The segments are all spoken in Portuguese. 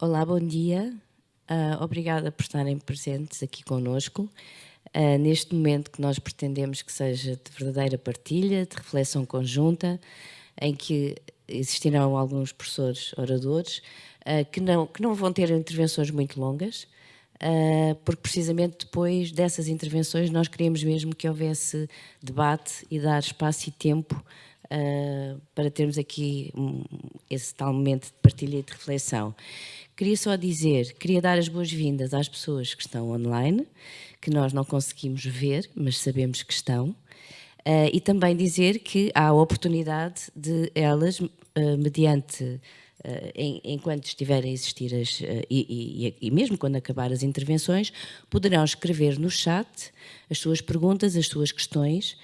Olá, bom dia. Obrigada por estarem presentes aqui conosco. Neste momento que nós pretendemos que seja de verdadeira partilha, de reflexão conjunta, em que existirão alguns professores oradores que não vão ter intervenções muito longas, porque precisamente depois dessas intervenções nós queríamos mesmo que houvesse debate e dar espaço e tempo para termos aqui esse tal momento de partilha e de reflexão. Queria só dizer, queria dar as boas-vindas às pessoas que estão online, que nós não conseguimos ver, mas sabemos que estão, e também dizer que há a oportunidade de elas, mediante, enquanto estiverem a existir e mesmo quando acabar as intervenções, poderão escrever no chat as suas perguntas, as suas questões.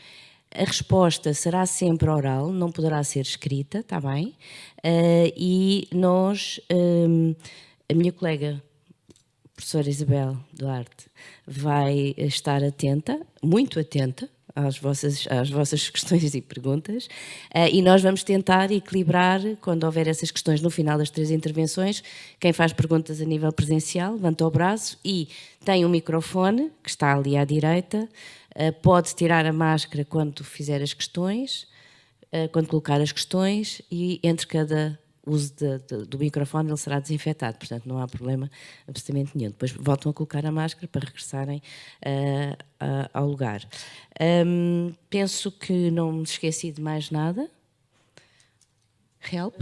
A resposta será sempre oral, não poderá ser escrita, está bem? E nós, a minha colega, professora Isabel Duarte, vai estar atenta, muito atenta, às vossas questões e perguntas, e nós vamos tentar equilibrar, quando houver essas questões no final das 3 intervenções, quem faz perguntas a nível presencial, levanta o braço e tem um microfone, que está ali à direita, pode tirar a máscara quando fizer as questões, quando colocar as questões, e entre cada uso do microfone ele será desinfetado, portanto não há problema absolutamente nenhum. Depois voltam a colocar a máscara para regressarem ao lugar. Penso que não me esqueci de mais nada. Help?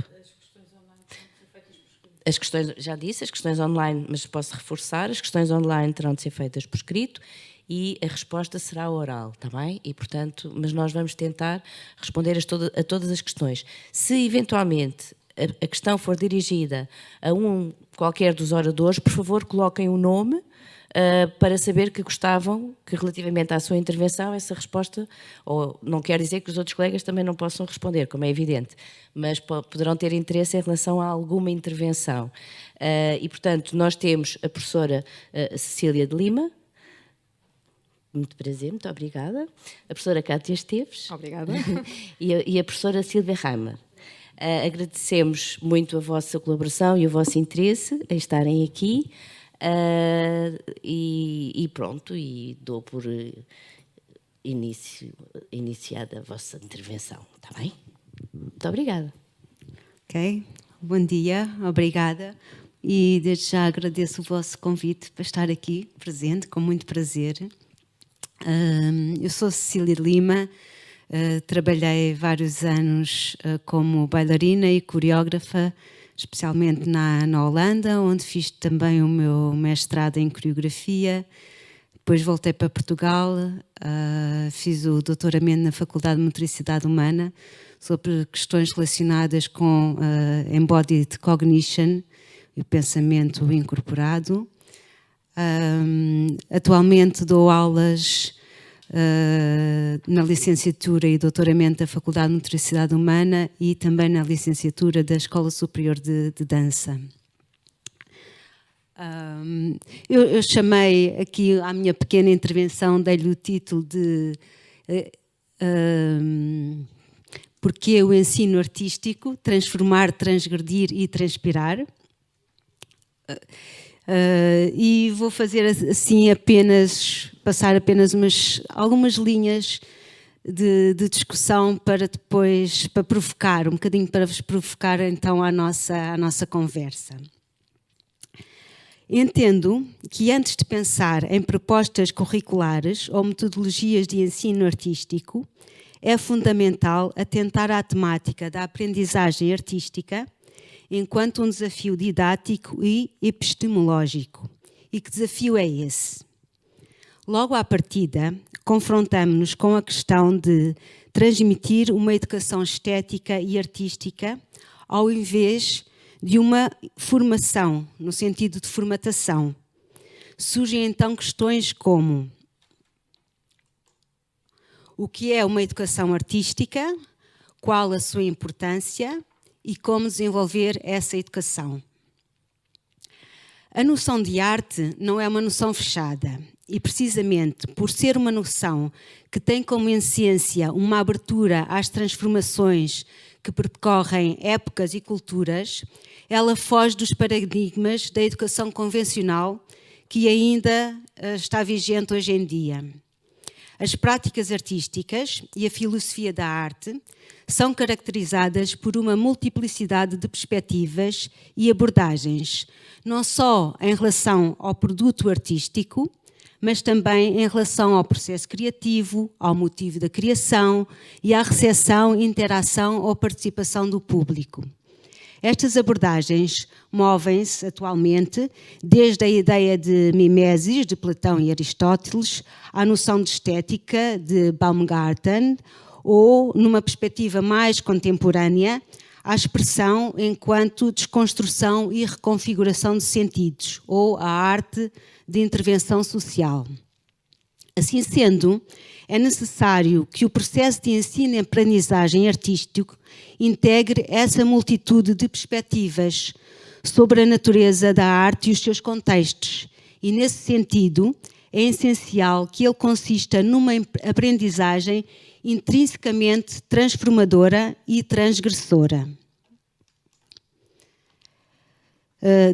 As questões, já disse, as questões online, mas posso reforçar, as questões online terão de ser feitas por escrito e a resposta será oral, está bem? E, portanto, mas nós vamos tentar responder a todas as questões. Se, eventualmente, a questão for dirigida a qualquer dos oradores, por favor, coloquem o nome para saber que gostavam que, relativamente à sua intervenção, essa resposta, ou não quer dizer que os outros colegas também não possam responder, como é evidente, mas poderão ter interesse em relação a alguma intervenção. E, portanto, nós temos a professora Cecília de Lima. Muito prazer, muito obrigada. A professora Cátia Esteves. Obrigada. E a professora Silvia Reimer. Agradecemos muito a vossa colaboração e o vosso interesse em estarem aqui. E pronto, e dou por iniciada a vossa intervenção, está bem? Muito obrigada. Ok, bom dia, obrigada. E desde já agradeço o vosso convite para estar aqui presente, com muito prazer. Eu sou Cecília Lima, trabalhei vários anos como bailarina e coreógrafa, especialmente na Holanda, onde fiz também o meu mestrado em coreografia. Depois voltei para Portugal, fiz o doutoramento na Faculdade de Motricidade Humana sobre questões relacionadas com Embodied Cognition e o pensamento incorporado. Atualmente dou aulas na licenciatura e doutoramento da Faculdade de Motricidade Humana e também na licenciatura da Escola Superior de Dança. Eu chamei aqui à minha pequena intervenção, dei-lhe o título de Porque o ensino artístico, transformar, transgredir e transpirar. E vou fazer assim passar apenas algumas linhas de discussão para depois, para provocar, um bocadinho para vos provocar então a nossa conversa. Entendo que antes de pensar em propostas curriculares ou metodologias de ensino artístico, é fundamental atentar à temática da aprendizagem artística enquanto um desafio didático e epistemológico. E que desafio é esse? Logo à partida, confrontamos-nos com a questão de transmitir uma educação estética e artística ao invés de uma formação, no sentido de formatação. Surgem então questões como: o que é uma educação artística? Qual a sua importância? E como desenvolver essa educação? A noção de arte não é uma noção fechada e, precisamente por ser uma noção que tem como essência uma abertura às transformações que percorrem épocas e culturas, ela foge dos paradigmas da educação convencional que ainda está vigente hoje em dia. As práticas artísticas e a filosofia da arte são caracterizadas por uma multiplicidade de perspectivas e abordagens, não só em relação ao produto artístico, mas também em relação ao processo criativo, ao motivo da criação e à recepção, interação ou participação do público. Estas abordagens movem-se atualmente desde a ideia de mimesis, de Platão e Aristóteles, à noção de estética, de Baumgarten, ou, numa perspectiva mais contemporânea, à expressão enquanto desconstrução e reconfiguração de sentidos, ou à arte de intervenção social. Assim sendo, é necessário que o processo de ensino e aprendizagem artístico integre essa multitude de perspectivas sobre a natureza da arte e os seus contextos, e nesse sentido é essencial que ele consista numa aprendizagem intrinsecamente transformadora e transgressora.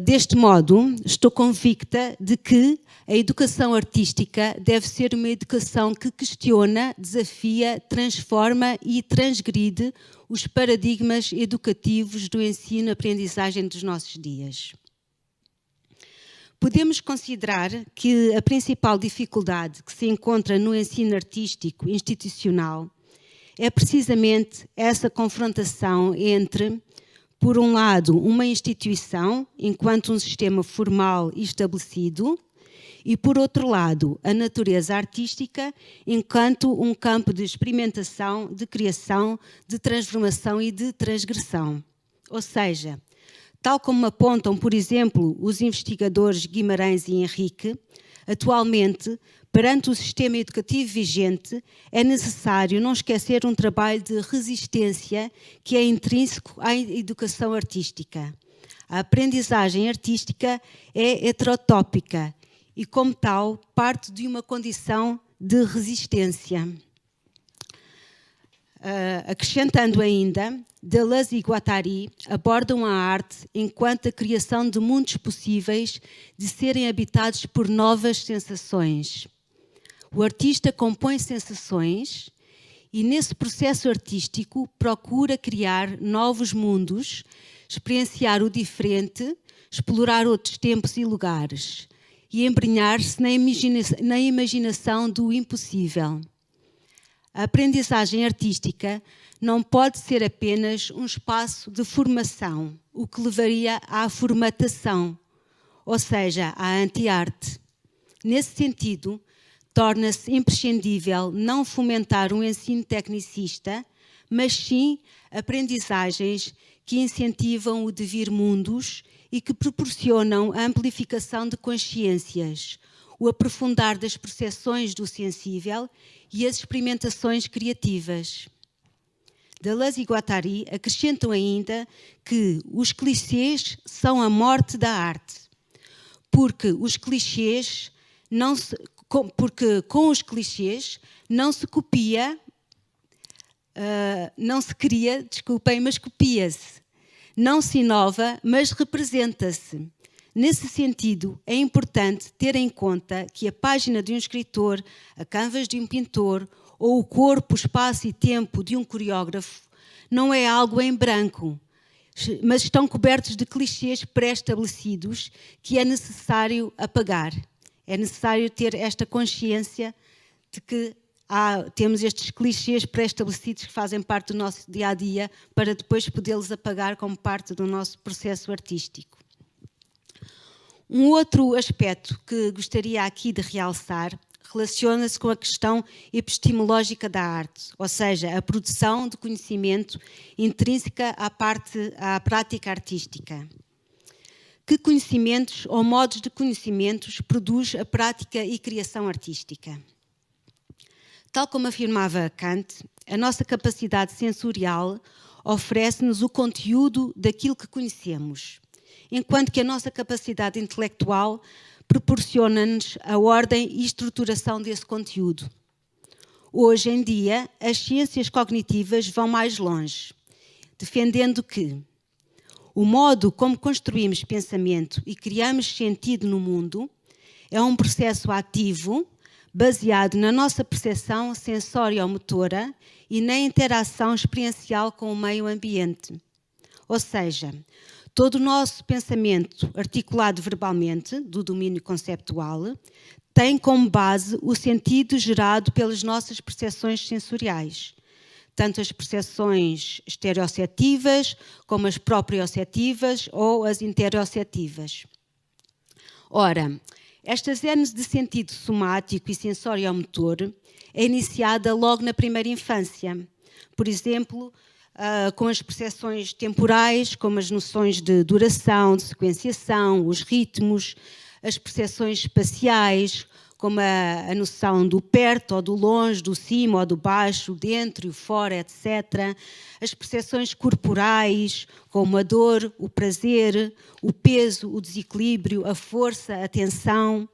Deste modo, estou convicta de que a educação artística deve ser uma educação que questiona, desafia, transforma e transgride os paradigmas educativos do ensino-aprendizagem dos nossos dias. Podemos considerar que a principal dificuldade que se encontra no ensino artístico institucional é precisamente essa confrontação entre, por um lado, uma instituição enquanto um sistema formal e estabelecido e, por outro lado, a natureza artística enquanto um campo de experimentação, de criação, de transformação e de transgressão. Ou seja, tal como apontam, por exemplo, os investigadores Guimarães e Henrique, atualmente, perante o sistema educativo vigente, é necessário não esquecer um trabalho de resistência que é intrínseco à educação artística. A aprendizagem artística é heterotópica e, como tal, parte de uma condição de resistência. Acrescentando ainda, Deleuze e Guattari abordam a arte enquanto a criação de mundos possíveis de serem habitados por novas sensações. O artista compõe sensações e, nesse processo artístico, procura criar novos mundos, experienciar o diferente, explorar outros tempos e lugares e embrenhar-se na imaginação do impossível. A aprendizagem artística não pode ser apenas um espaço de formação, o que levaria à formatação, ou seja, à anti-arte. Nesse sentido, torna-se imprescindível não fomentar um ensino tecnicista, mas sim aprendizagens que incentivam o devir mundos e que proporcionam a amplificação de consciências, o aprofundar das percepções do sensível e as experimentações criativas. Deleuze e Guattari acrescentam ainda que os clichês são a morte da arte, porque com os clichês não se copia, não se cria, mas copia-se. Não se inova, mas representa-se. Nesse sentido, é importante ter em conta que a página de um escritor, a canvas de um pintor ou o corpo, espaço e tempo de um coreógrafo não é algo em branco, mas estão cobertos de clichês pré-estabelecidos que é necessário apagar. É necessário ter esta consciência de que temos estes clichês pré-estabelecidos que fazem parte do nosso dia-a-dia para depois podê-los apagar como parte do nosso processo artístico. Um outro aspecto que gostaria aqui de realçar relaciona-se com a questão epistemológica da arte, ou seja, a produção de conhecimento intrínseca à prática artística. Que conhecimentos ou modos de conhecimentos produz a prática e criação artística? Tal como afirmava Kant, a nossa capacidade sensorial oferece-nos o conteúdo daquilo que conhecemos, enquanto que a nossa capacidade intelectual proporciona-nos a ordem e estruturação desse conteúdo. Hoje em dia, as ciências cognitivas vão mais longe. defendendo que o modo como construímos pensamento e criamos sentido no mundo é um processo ativo, baseado na nossa percepção sensório-motora e na interação experiencial com o meio ambiente. Ou seja, todo o nosso pensamento articulado verbalmente, do domínio conceptual, tem como base o sentido gerado pelas nossas percepções sensoriais, tanto as percepções estereoceptivas como as proprioceptivas ou as interoceptivas. Ora, esta gênese de sentido somático e sensório-motor é iniciada logo na primeira infância. Por exemplo, com as percepções temporais, como as noções de duração, de sequenciação, os ritmos, as percepções espaciais, como a noção do perto ou do longe, do cima ou do baixo, o dentro e o fora, etc. As percepções corporais, como a dor, o prazer, o peso, o desequilíbrio, a força, a tensão.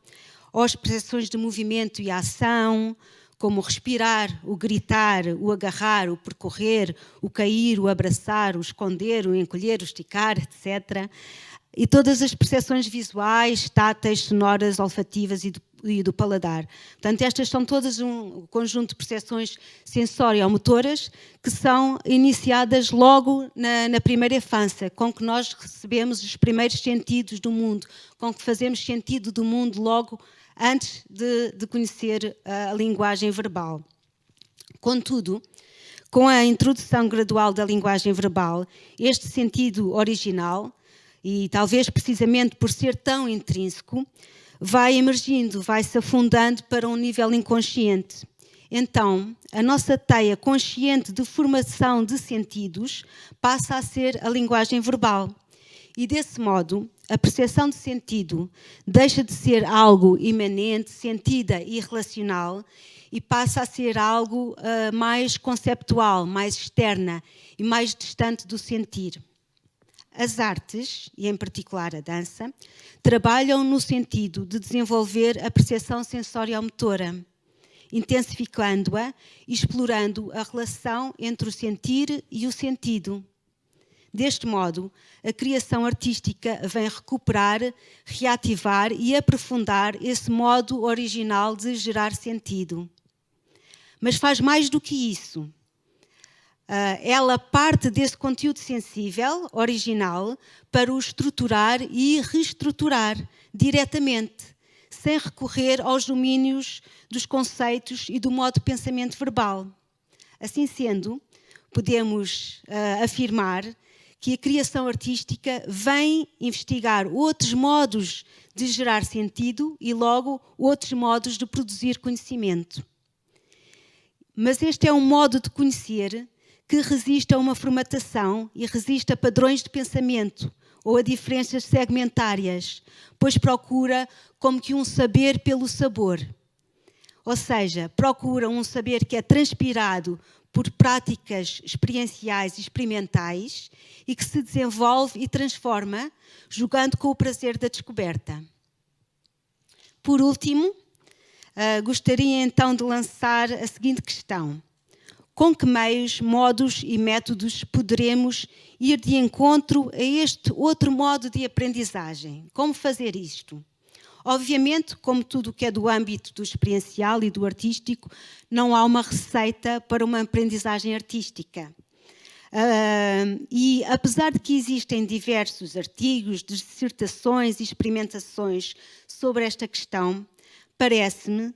Ou as percepções de movimento e ação, como o respirar, o gritar, o agarrar, o percorrer, o cair, o abraçar, o esconder, o encolher, o esticar, etc. E todas as percepções visuais, táteis, sonoras, olfativas e do paladar. Portanto, estas são todas um conjunto de percepções sensório-motoras que são iniciadas logo na primeira infância, com que nós recebemos os primeiros sentidos do mundo, com que fazemos sentido do mundo logo antes de conhecer a linguagem verbal. Contudo, com a introdução gradual da linguagem verbal, este sentido original, e talvez precisamente por ser tão intrínseco, vai emergindo, vai se afundando para um nível inconsciente. Então, a nossa teia consciente de formação de sentidos passa a ser a linguagem verbal. E desse modo, a percepção de sentido deixa de ser algo imanente, sentida e relacional e passa a ser algo mais conceptual, mais externa e mais distante do sentir. As artes, e em particular a dança, trabalham no sentido de desenvolver a percepção sensório-motora, intensificando-a e explorando a relação entre o sentir e o sentido. Deste modo, a criação artística vem recuperar, reativar e aprofundar esse modo original de gerar sentido. Mas faz mais do que isso. Ela parte desse conteúdo sensível, original, para o estruturar e reestruturar diretamente, sem recorrer aos domínios dos conceitos e do modo de pensamento verbal. Assim sendo, podemos afirmar que a criação artística vem investigar outros modos de gerar sentido e, logo, outros modos de produzir conhecimento. Mas este é um modo de conhecer que resiste a uma formatação e resiste a padrões de pensamento ou a diferenças segmentárias, pois procura como que um saber pelo sabor. Ou seja, procura um saber que é transpirado por práticas experienciais e experimentais e que se desenvolve e transforma, jogando com o prazer da descoberta. Por último, gostaria então de lançar a seguinte questão. Com que meios, modos e métodos poderemos ir de encontro a este outro modo de aprendizagem? Como fazer isto? Obviamente, como tudo o que é do âmbito do experiencial e do artístico, não há uma receita para uma aprendizagem artística. E apesar de que existem diversos artigos, dissertações e experimentações sobre esta questão, parece-me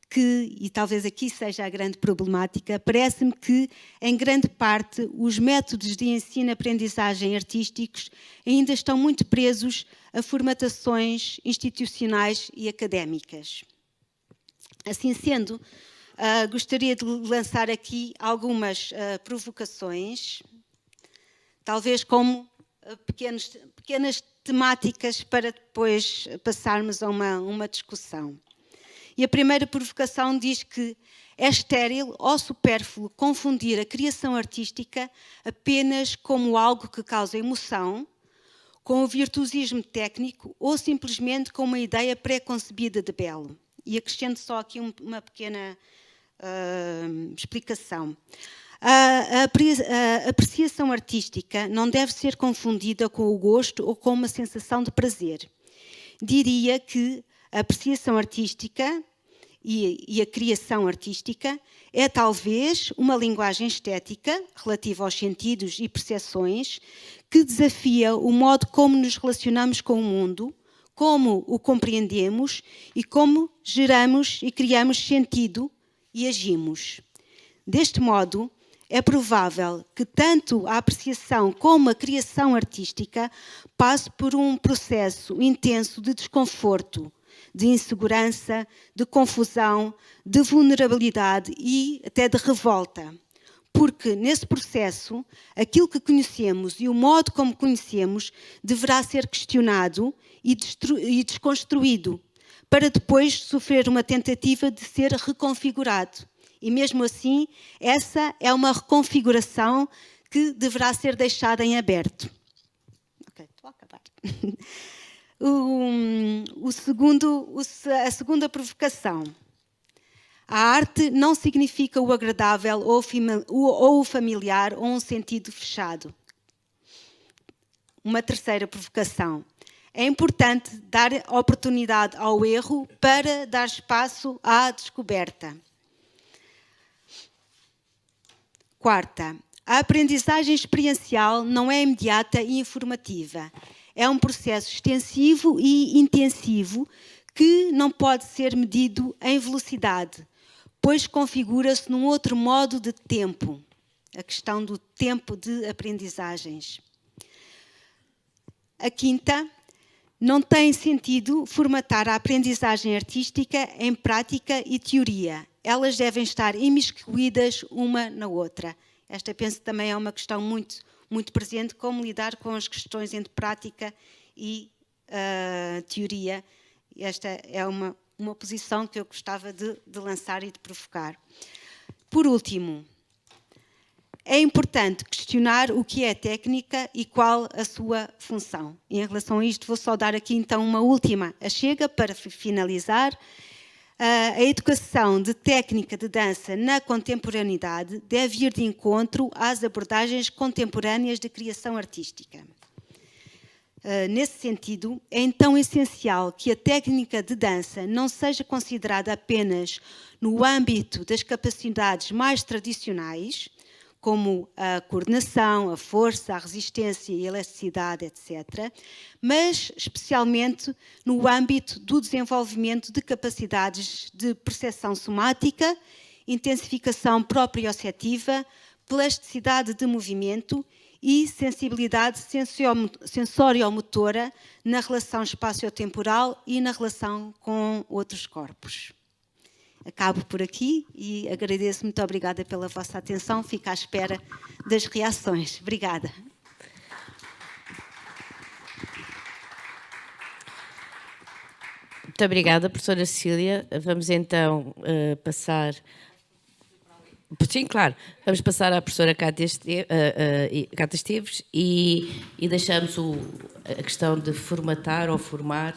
que, e talvez aqui seja a grande problemática, parece-me que, em grande parte, os métodos de ensino-aprendizagem artísticos ainda estão muito presos a formatações institucionais e académicas. Assim sendo, gostaria de lançar aqui algumas provocações, talvez como pequenas temáticas para depois passarmos a uma discussão. E a primeira provocação diz que é estéril ou supérfluo confundir a criação artística apenas como algo que causa emoção, com o virtuosismo técnico ou simplesmente com uma ideia pré-concebida de belo. E acrescento só aqui uma pequena explicação. A apreciação artística não deve ser confundida com o gosto ou com uma sensação de prazer. Diria que a apreciação artística e a criação artística é talvez uma linguagem estética relativa aos sentidos e percepções que desafia o modo como nos relacionamos com o mundo, como o compreendemos e como geramos e criamos sentido e agimos. Deste modo, é provável que tanto a apreciação como a criação artística passe por um processo intenso de desconforto, de insegurança, de confusão, de vulnerabilidade e até de revolta. Porque, nesse processo, aquilo que conhecemos e o modo como conhecemos deverá ser questionado e desconstruído, para depois sofrer uma tentativa de ser reconfigurado. E mesmo assim, essa é uma reconfiguração que deverá ser deixada em aberto. Ok, estou a acabar. A segunda provocação. A arte não significa o agradável ou o familiar ou um sentido fechado. Uma terceira provocação. É importante dar oportunidade ao erro para dar espaço à descoberta. Quarta, a aprendizagem experiencial não é imediata e informativa. É um processo extensivo e intensivo que não pode ser medido em velocidade, pois configura-se num outro modo de tempo, a questão do tempo de aprendizagens. A quinta, não tem sentido formatar a aprendizagem artística em prática e teoria. Elas devem estar imiscuídas uma na outra. Esta, penso, também é uma questão muito presente, como lidar com as questões entre prática e teoria. Esta é uma posição que eu gostava de lançar e de provocar. Por último, é importante questionar o que é técnica e qual a sua função. Em relação a isto, vou só dar aqui então uma última achega para finalizar. A educação de técnica de dança na contemporaneidade deve ir de encontro às abordagens contemporâneas de criação artística. Nesse sentido, é então essencial que a técnica de dança não seja considerada apenas no âmbito das capacidades mais tradicionais, como a coordenação, a força, a resistência e a elasticidade, etc., mas especialmente no âmbito do desenvolvimento de capacidades de percepção somática, intensificação proprioceptiva, plasticidade de movimento e sensibilidade sensoriomotora na relação espaço-temporal e na relação com outros corpos. Acabo por aqui e agradeço, muito obrigada pela vossa atenção. Fico à espera das reações. Obrigada. Muito obrigada, professora Cecília. Vamos então passar... Sim, claro. Vamos passar à professora Cátia Esteves e deixamos a questão de formatar ou formar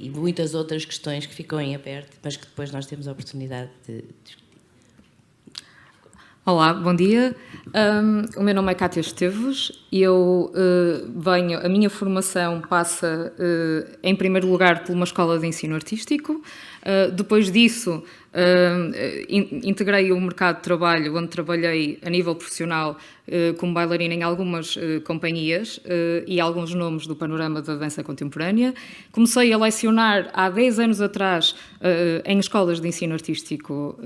e muitas outras questões que ficam em aberto, mas que depois nós temos a oportunidade de discutir. Olá, bom dia. O meu nome é Cátia Esteves e eu a minha formação passa, em primeiro lugar, por uma escola de ensino artístico. Depois disso, integrei o mercado de trabalho, onde trabalhei a nível profissional como bailarina em algumas companhias e alguns nomes do panorama da dança contemporânea. Comecei a lecionar há 10 anos atrás em escolas de ensino artístico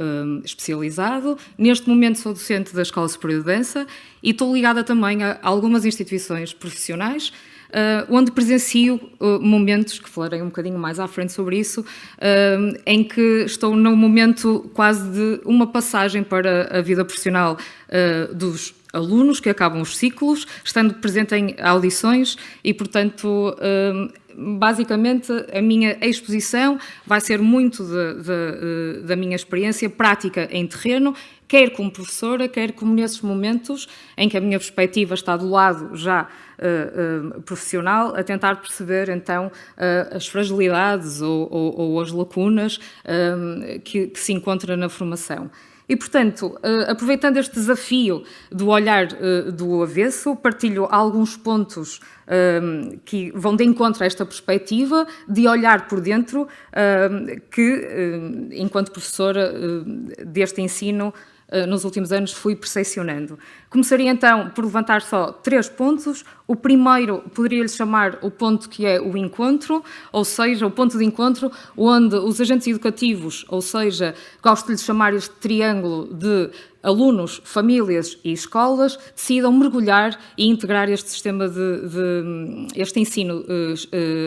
especializado. Neste momento sou docente da Escola Superior de Dança e estou ligada também a algumas instituições profissionais, onde presencio momentos, que falarei um bocadinho mais à frente sobre isso, em que estou num momento quase de uma passagem para a vida profissional dos alunos que acabam os ciclos, estando presente em audições e, portanto, basicamente a minha exposição vai ser muito da minha experiência prática em terreno, quer como professora, quer como nesses momentos em que a minha perspectiva está do lado já profissional, a tentar perceber então as fragilidades ou as lacunas que se encontram na formação. E, portanto, aproveitando este desafio do olhar do avesso, partilho alguns pontos que vão de encontro a esta perspectiva de olhar por dentro que, enquanto professora deste ensino, nos últimos anos fui percepcionando. Começaria então por levantar só 3 pontos. O primeiro poderia-lhe chamar o ponto que é o encontro, ou seja, o ponto de encontro onde os agentes educativos, ou seja, gosto de lhe chamar este triângulo de alunos, famílias e escolas, decidam mergulhar e integrar este sistema este ensino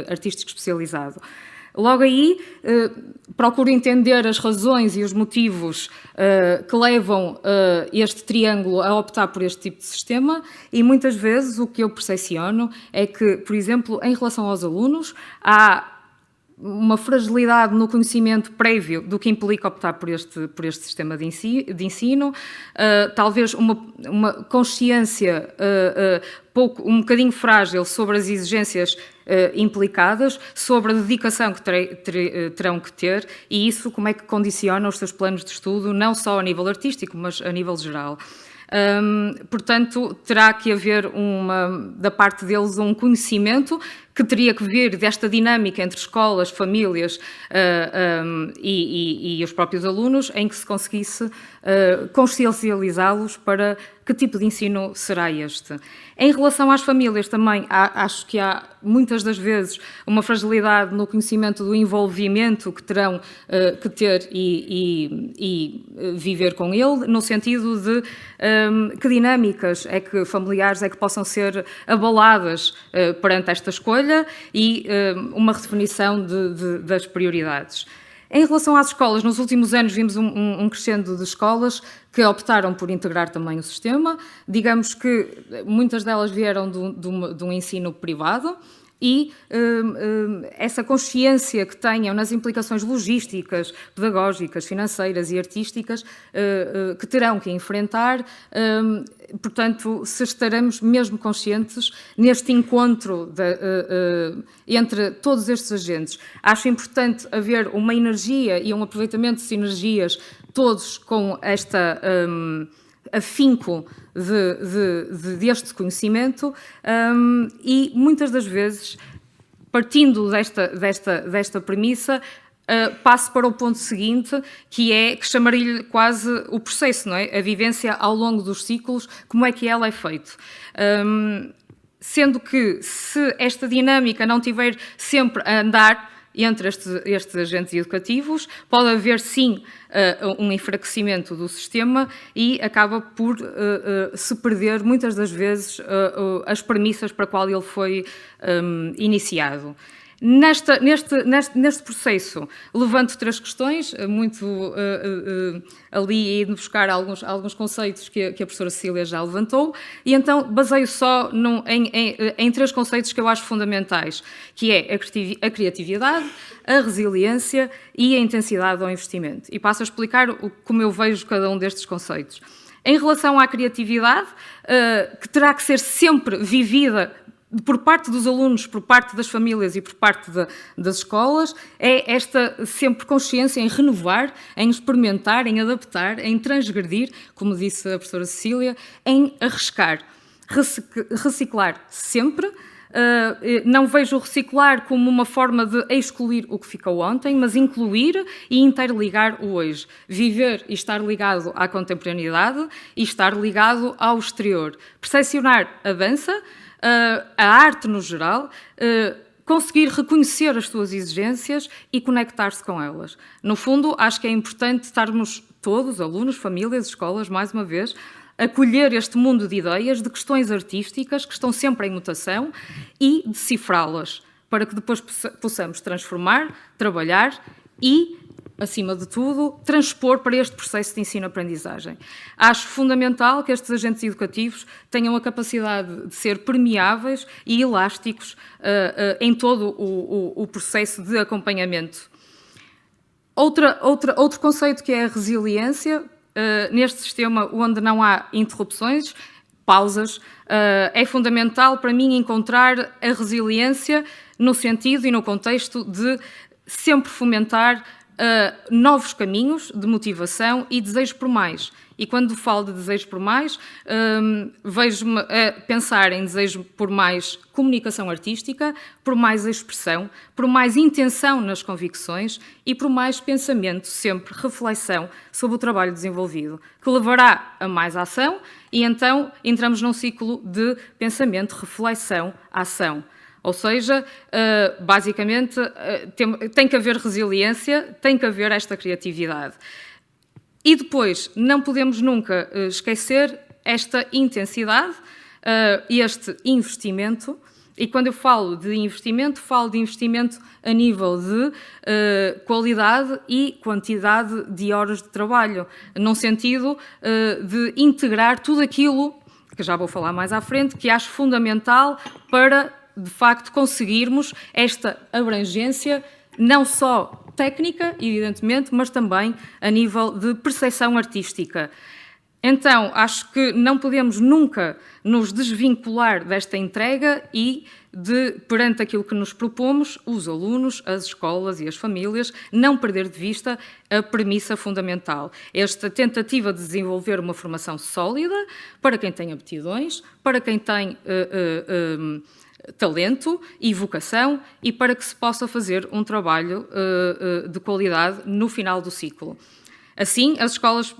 artístico especializado. Logo aí, procuro entender as razões e os motivos que levam este triângulo a optar por este tipo de sistema e muitas vezes o que eu percepciono é que, por exemplo, em relação aos alunos, há uma fragilidade no conhecimento prévio do que implica optar por este sistema de ensino, talvez uma consciência um bocadinho frágil sobre as exigências implicadas, sobre a dedicação que terão que ter e isso como é que condiciona os seus planos de estudo, não só a nível artístico, mas a nível geral. Portanto, terá que haver da parte deles um conhecimento que teria que vir desta dinâmica entre escolas, famílias e os próprios alunos, em que se conseguisse consciencializá-los para que tipo de ensino será este. Em relação às famílias também, acho que há muitas das vezes uma fragilidade no conhecimento do envolvimento que terão que ter e viver com ele, no sentido de que dinâmicas familiares é que possam ser abaladas perante esta escolha e uma redefinição das prioridades. Em relação às escolas, nos últimos anos vimos um crescendo de escolas que optaram por integrar também o sistema. Digamos que muitas delas vieram de um ensino privado e essa consciência que tenham nas implicações logísticas, pedagógicas, financeiras e artísticas que terão que enfrentar, portanto, se estaremos mesmo conscientes neste encontro entre todos estes agentes. Acho importante haver uma energia e um aproveitamento de sinergias, todos com esta afinco deste conhecimento e muitas das vezes, partindo desta premissa, passo para o ponto seguinte, que chamaria-lhe quase o processo, não é? A vivência ao longo dos ciclos, como é que ela é feita. Sendo que, se esta dinâmica não tiver sempre a andar entre estes agentes educativos, pode haver, sim, um enfraquecimento do sistema e acaba por se perder, muitas das vezes, as premissas para a qual ele foi iniciado. Neste processo, levanto 3 questões, muito ali e de buscar alguns conceitos que a professora Cecília já levantou, e então baseio só em 3 conceitos que eu acho fundamentais, que é a criatividade, a resiliência e a intensidade ao investimento. E passo a explicar como eu vejo cada um destes conceitos. Em relação à criatividade, que terá que ser sempre vivida por parte dos alunos, por parte das famílias e por parte das escolas, é esta sempre consciência em renovar, em experimentar, em adaptar, em transgredir, como disse a professora Cecília, em arriscar, reciclar sempre. Não vejo o reciclar como uma forma de excluir o que ficou ontem, mas incluir e interligar o hoje. Viver e estar ligado à contemporaneidade e estar ligado ao exterior. Percepcionar a dança, a arte no geral, conseguir reconhecer as suas exigências e conectar-se com elas. No fundo, acho que é importante estarmos todos, alunos, famílias, escolas, mais uma vez, acolher este mundo de ideias, de questões artísticas que estão sempre em mutação e decifrá-las, para que depois possamos transformar, trabalhar e, acima de tudo, transpor para este processo de ensino-aprendizagem. Acho fundamental que estes agentes educativos tenham a capacidade de ser permeáveis e elásticos em todo o processo de acompanhamento. Outro conceito que é a resiliência, neste sistema onde não há interrupções, pausas, é fundamental para mim encontrar a resiliência no sentido e no contexto de sempre fomentar novos caminhos de motivação e desejo por mais. E quando falo de desejo por mais, vejo-me a pensar em desejo por mais comunicação artística, por mais expressão, por mais intenção nas convicções e por mais pensamento, sempre reflexão sobre o trabalho desenvolvido, que levará a mais ação e então entramos num ciclo de pensamento, reflexão, ação. Ou seja, basicamente, tem que haver resiliência, tem que haver esta criatividade. E depois, não podemos nunca esquecer esta intensidade, este investimento. E quando eu falo de investimento a nível de qualidade e quantidade de horas de trabalho, num sentido de integrar tudo aquilo, que já vou falar mais à frente, que acho fundamental para, de facto, conseguirmos esta abrangência, não só técnica, evidentemente, mas também a nível de percepção artística. Então, acho que não podemos nunca nos desvincular desta entrega e perante aquilo que nos propomos, os alunos, as escolas e as famílias, não perder de vista a premissa fundamental. Esta tentativa de desenvolver uma formação sólida para quem tem aptidões, para quem tem talento e vocação e para que se possa fazer um trabalho de qualidade no final do ciclo. Assim, as escolas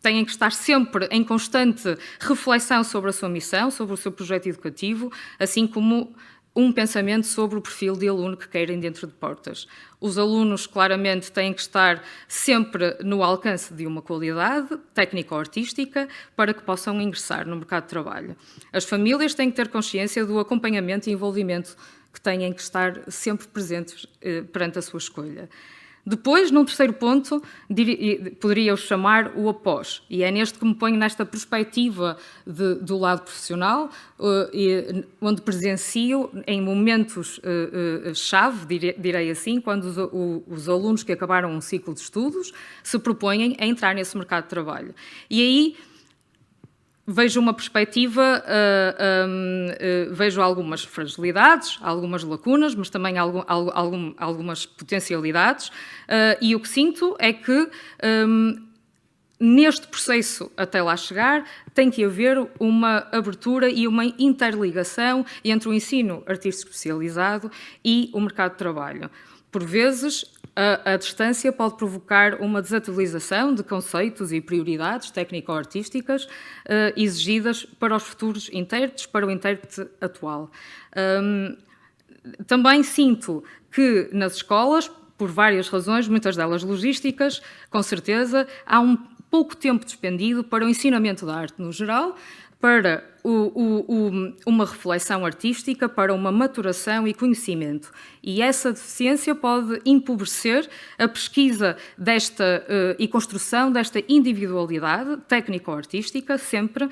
têm que estar sempre em constante reflexão sobre a sua missão, sobre o seu projeto educativo, assim como um pensamento sobre o perfil de aluno que querem dentro de portas. Os alunos, claramente, têm que estar sempre no alcance de uma qualidade técnico-artística para que possam ingressar no mercado de trabalho. As famílias têm que ter consciência do acompanhamento e envolvimento que têm que estar sempre presentes perante a sua escolha. Depois, num terceiro ponto, poderia-eu chamar o após, e é neste que me ponho nesta perspectiva do lado profissional, onde presencio em momentos-chave, direi assim, quando os alunos que acabaram um ciclo de estudos se propõem a entrar nesse mercado de trabalho. E aí vejo uma perspectiva, vejo algumas fragilidades, algumas lacunas, mas também algumas potencialidades, e o que sinto é que neste processo até lá chegar tem que haver uma abertura e uma interligação entre o ensino artístico especializado e o mercado de trabalho. Por vezes, a distância pode provocar uma desatualização de conceitos e prioridades técnico-artísticas exigidas para os futuros intérpretes, para o intérprete atual. Também sinto que nas escolas, por várias razões, muitas delas logísticas, com certeza, há um pouco tempo despendido para o ensinamento da arte no geral, para uma reflexão artística, para uma maturação e conhecimento. E essa deficiência pode empobrecer a pesquisa e construção desta individualidade técnico-artística, sempre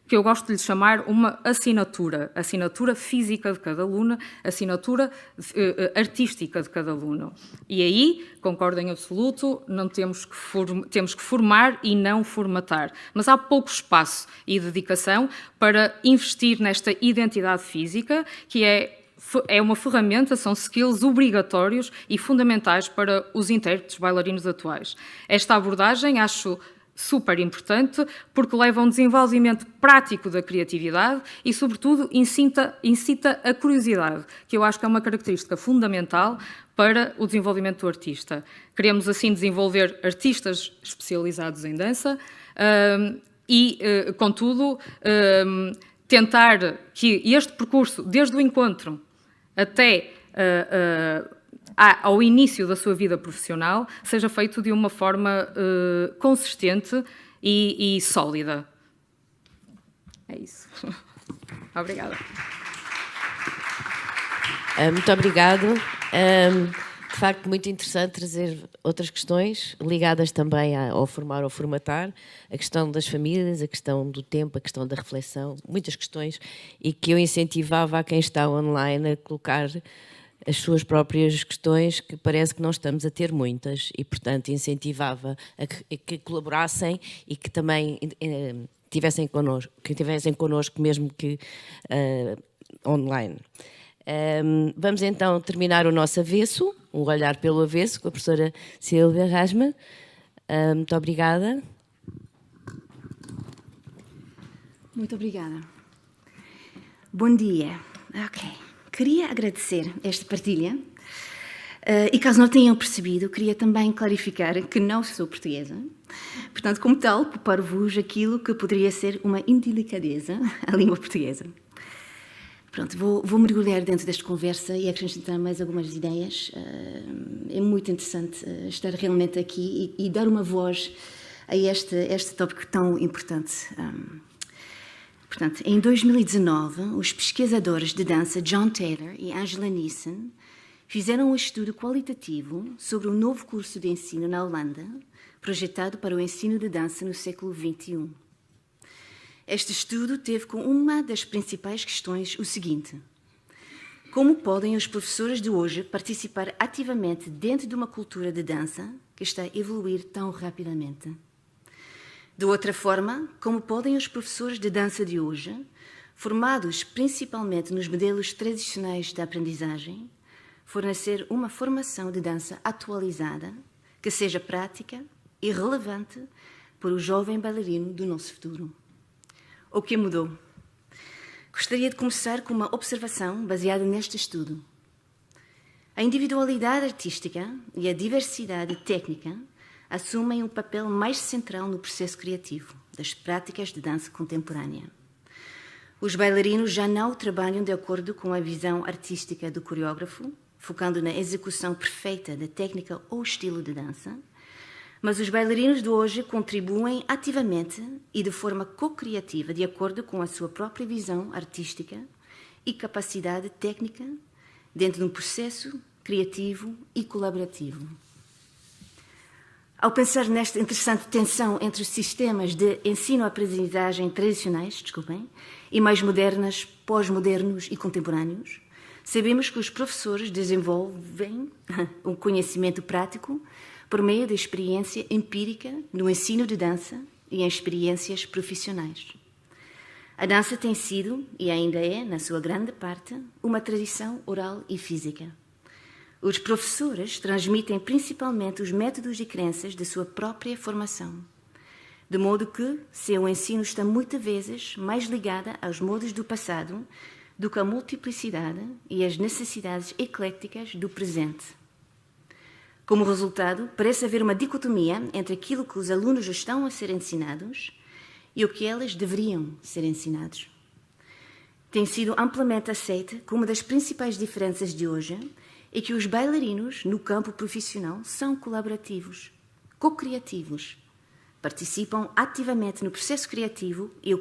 que eu gosto de lhe chamar uma assinatura física de cada aluno, assinatura artística de cada aluno. E aí, concordo em absoluto, não temos que formar e não formatar. Mas há pouco espaço e dedicação para investir nesta identidade física, que é uma ferramenta, são skills obrigatórios e fundamentais para os intérpretes bailarinos atuais. Esta abordagem, acho super importante, porque leva a um desenvolvimento prático da criatividade e, sobretudo, incita a curiosidade, que eu acho que é uma característica fundamental para o desenvolvimento do artista. Queremos, assim, desenvolver artistas especializados em dança e, contudo, tentar que este percurso, desde o encontro até ao início da sua vida profissional, seja feito de uma forma consistente e sólida. É isso. Obrigada. Muito obrigado. De facto, muito interessante trazer outras questões ligadas também ao formar ou formatar, a questão das famílias, a questão do tempo, a questão da reflexão, muitas questões, e que eu incentivava a quem está online a colocar as suas próprias questões, que parece que não estamos a ter muitas, e, portanto, incentivava a que colaborassem e que também tivessem connosco, mesmo que online. Vamos então terminar o nosso avesso um olhar pelo avesso, com a professora Silvia Rasma. Muito obrigada. Muito obrigada. Bom dia. Ok. Queria agradecer esta partilha. E caso não tenham percebido, queria também clarificar que não sou portuguesa. Portanto, como tal, preparo-vos aquilo que poderia ser uma indelicadeza à língua portuguesa. Pronto, vou mergulhar dentro desta conversa e acrescentar mais algumas ideias. É muito interessante estar realmente aqui e dar uma voz a este tópico tão importante. Portanto, em 2019, os pesquisadores de dança John Taylor e Angela Nissen fizeram um estudo qualitativo sobre um novo curso de ensino na Holanda, projetado para o ensino de dança no século XXI. Este estudo teve como uma das principais questões o seguinte: como podem os professores de hoje participar ativamente dentro de uma cultura de dança que está a evoluir tão rapidamente? De outra forma, como podem os professores de dança de hoje, formados principalmente nos modelos tradicionais de aprendizagem, fornecer uma formação de dança atualizada, que seja prática e relevante para o jovem bailarino do nosso futuro? O que mudou? Gostaria de começar com uma observação baseada neste estudo. A individualidade artística e a diversidade técnica assumem um papel mais central no processo criativo das práticas de dança contemporânea. Os bailarinos já não trabalham de acordo com a visão artística do coreógrafo, focando na execução perfeita da técnica ou estilo de dança, mas os bailarinos de hoje contribuem ativamente e de forma co-criativa de acordo com a sua própria visão artística e capacidade técnica dentro de um processo criativo e colaborativo. Ao pensar nesta interessante tensão entre os sistemas de ensino-aprendizagem tradicionais, e mais modernas, pós-modernos e contemporâneos, sabemos que os professores desenvolvem um conhecimento prático por meio da experiência empírica no ensino de dança e em experiências profissionais. A dança tem sido, e ainda é, na sua grande parte, uma tradição oral e física. Os professores transmitem principalmente os métodos e crenças de sua própria formação, de modo que seu ensino está muitas vezes mais ligado aos modos do passado do que à multiplicidade e às necessidades ecléticas do presente. Como resultado, parece haver uma dicotomia entre aquilo que os alunos estão a ser ensinados e o que eles deveriam ser ensinados. Tem sido amplamente aceita como uma das principais diferenças de hoje é que os bailarinos no campo profissional são colaborativos, co-criativos, participam ativamente no processo criativo e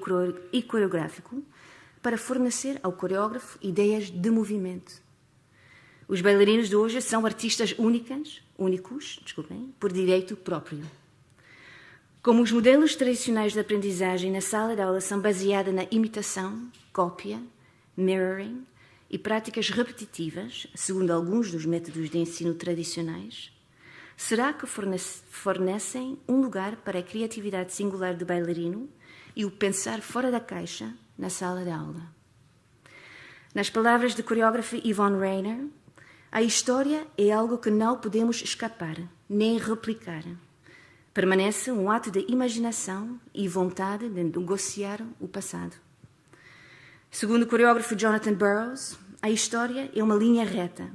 coreográfico para fornecer ao coreógrafo ideias de movimento. Os bailarinos de hoje são artistas únicos, por direito próprio. Como os modelos tradicionais de aprendizagem na sala de aula são baseados na imitação, cópia, mirroring e práticas repetitivas, segundo alguns dos métodos de ensino tradicionais, será que fornecem um lugar para a criatividade singular do bailarino e o pensar fora da caixa na sala de aula? Nas palavras do coreógrafo Yvonne Rainer, a história é algo que não podemos escapar, nem replicar. Permanece um ato de imaginação e vontade de negociar o passado. Segundo o coreógrafo Jonathan Burroughs, a história é uma linha reta,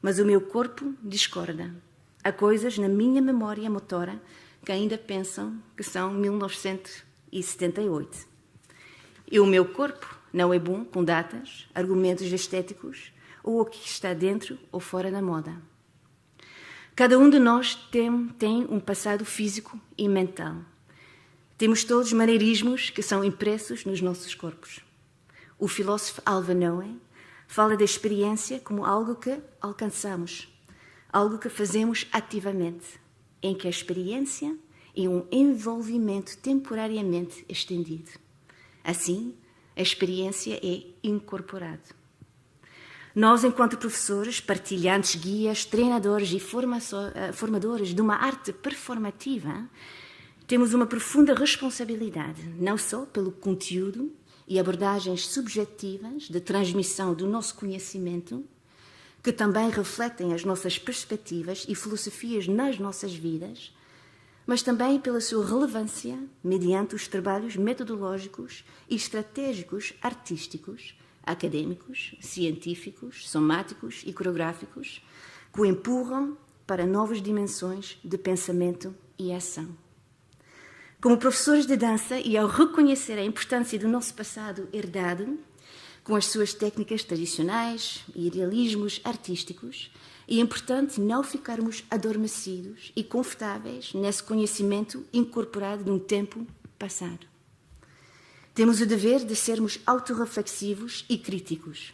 mas o meu corpo discorda. Há coisas na minha memória motora que ainda pensam que são 1978. E o meu corpo não é bom com datas, argumentos estéticos ou o que está dentro ou fora da moda. Cada um de nós tem um passado físico e mental. Temos todos maneirismos que são impressos nos nossos corpos. O filósofo Alva Noe fala da experiência como algo que alcançamos, algo que fazemos ativamente, em que a experiência é um envolvimento temporariamente estendido. Assim, a experiência é incorporada. Nós, enquanto professores, partilhantes, guias, treinadores e formadores de uma arte performativa, temos uma profunda responsabilidade, não só pelo conteúdo e abordagens subjetivas de transmissão do nosso conhecimento, que também refletem as nossas perspectivas e filosofias nas nossas vidas, mas também pela sua relevância mediante os trabalhos metodológicos e estratégicos artísticos, acadêmicos, científicos, somáticos e coreográficos que o empurram para novas dimensões de pensamento e ação. Como professores de dança, e ao reconhecer a importância do nosso passado herdado, com as suas técnicas tradicionais e idealismos artísticos, é importante não ficarmos adormecidos e confortáveis nesse conhecimento incorporado de um tempo passado. Temos o dever de sermos autorreflexivos e críticos.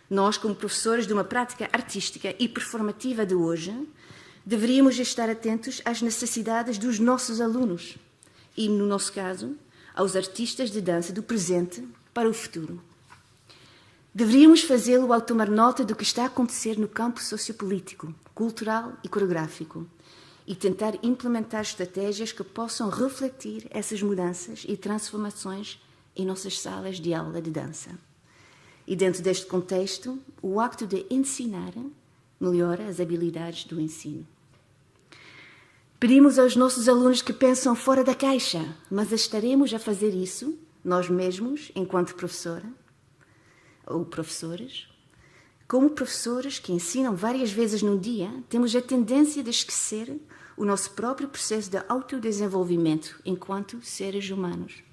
Nós, como professores de uma prática artística e performativa de hoje, deveríamos estar atentos às necessidades dos nossos alunos e, no nosso caso, aos artistas de dança do presente para o futuro. Deveríamos fazê-lo ao tomar nota do que está a acontecer no campo sociopolítico, cultural e coreográfico e tentar implementar estratégias que possam refletir essas mudanças e transformações em nossas salas de aula de dança. E dentro deste contexto, o acto de ensinar melhora as habilidades do ensino. Pedimos aos nossos alunos que pensam fora da caixa, mas estaremos a fazer isso, nós mesmos, enquanto professora ou professores? Como professores que ensinam várias vezes no dia, temos a tendência de esquecer o nosso próprio processo de autodesenvolvimento enquanto seres humanos.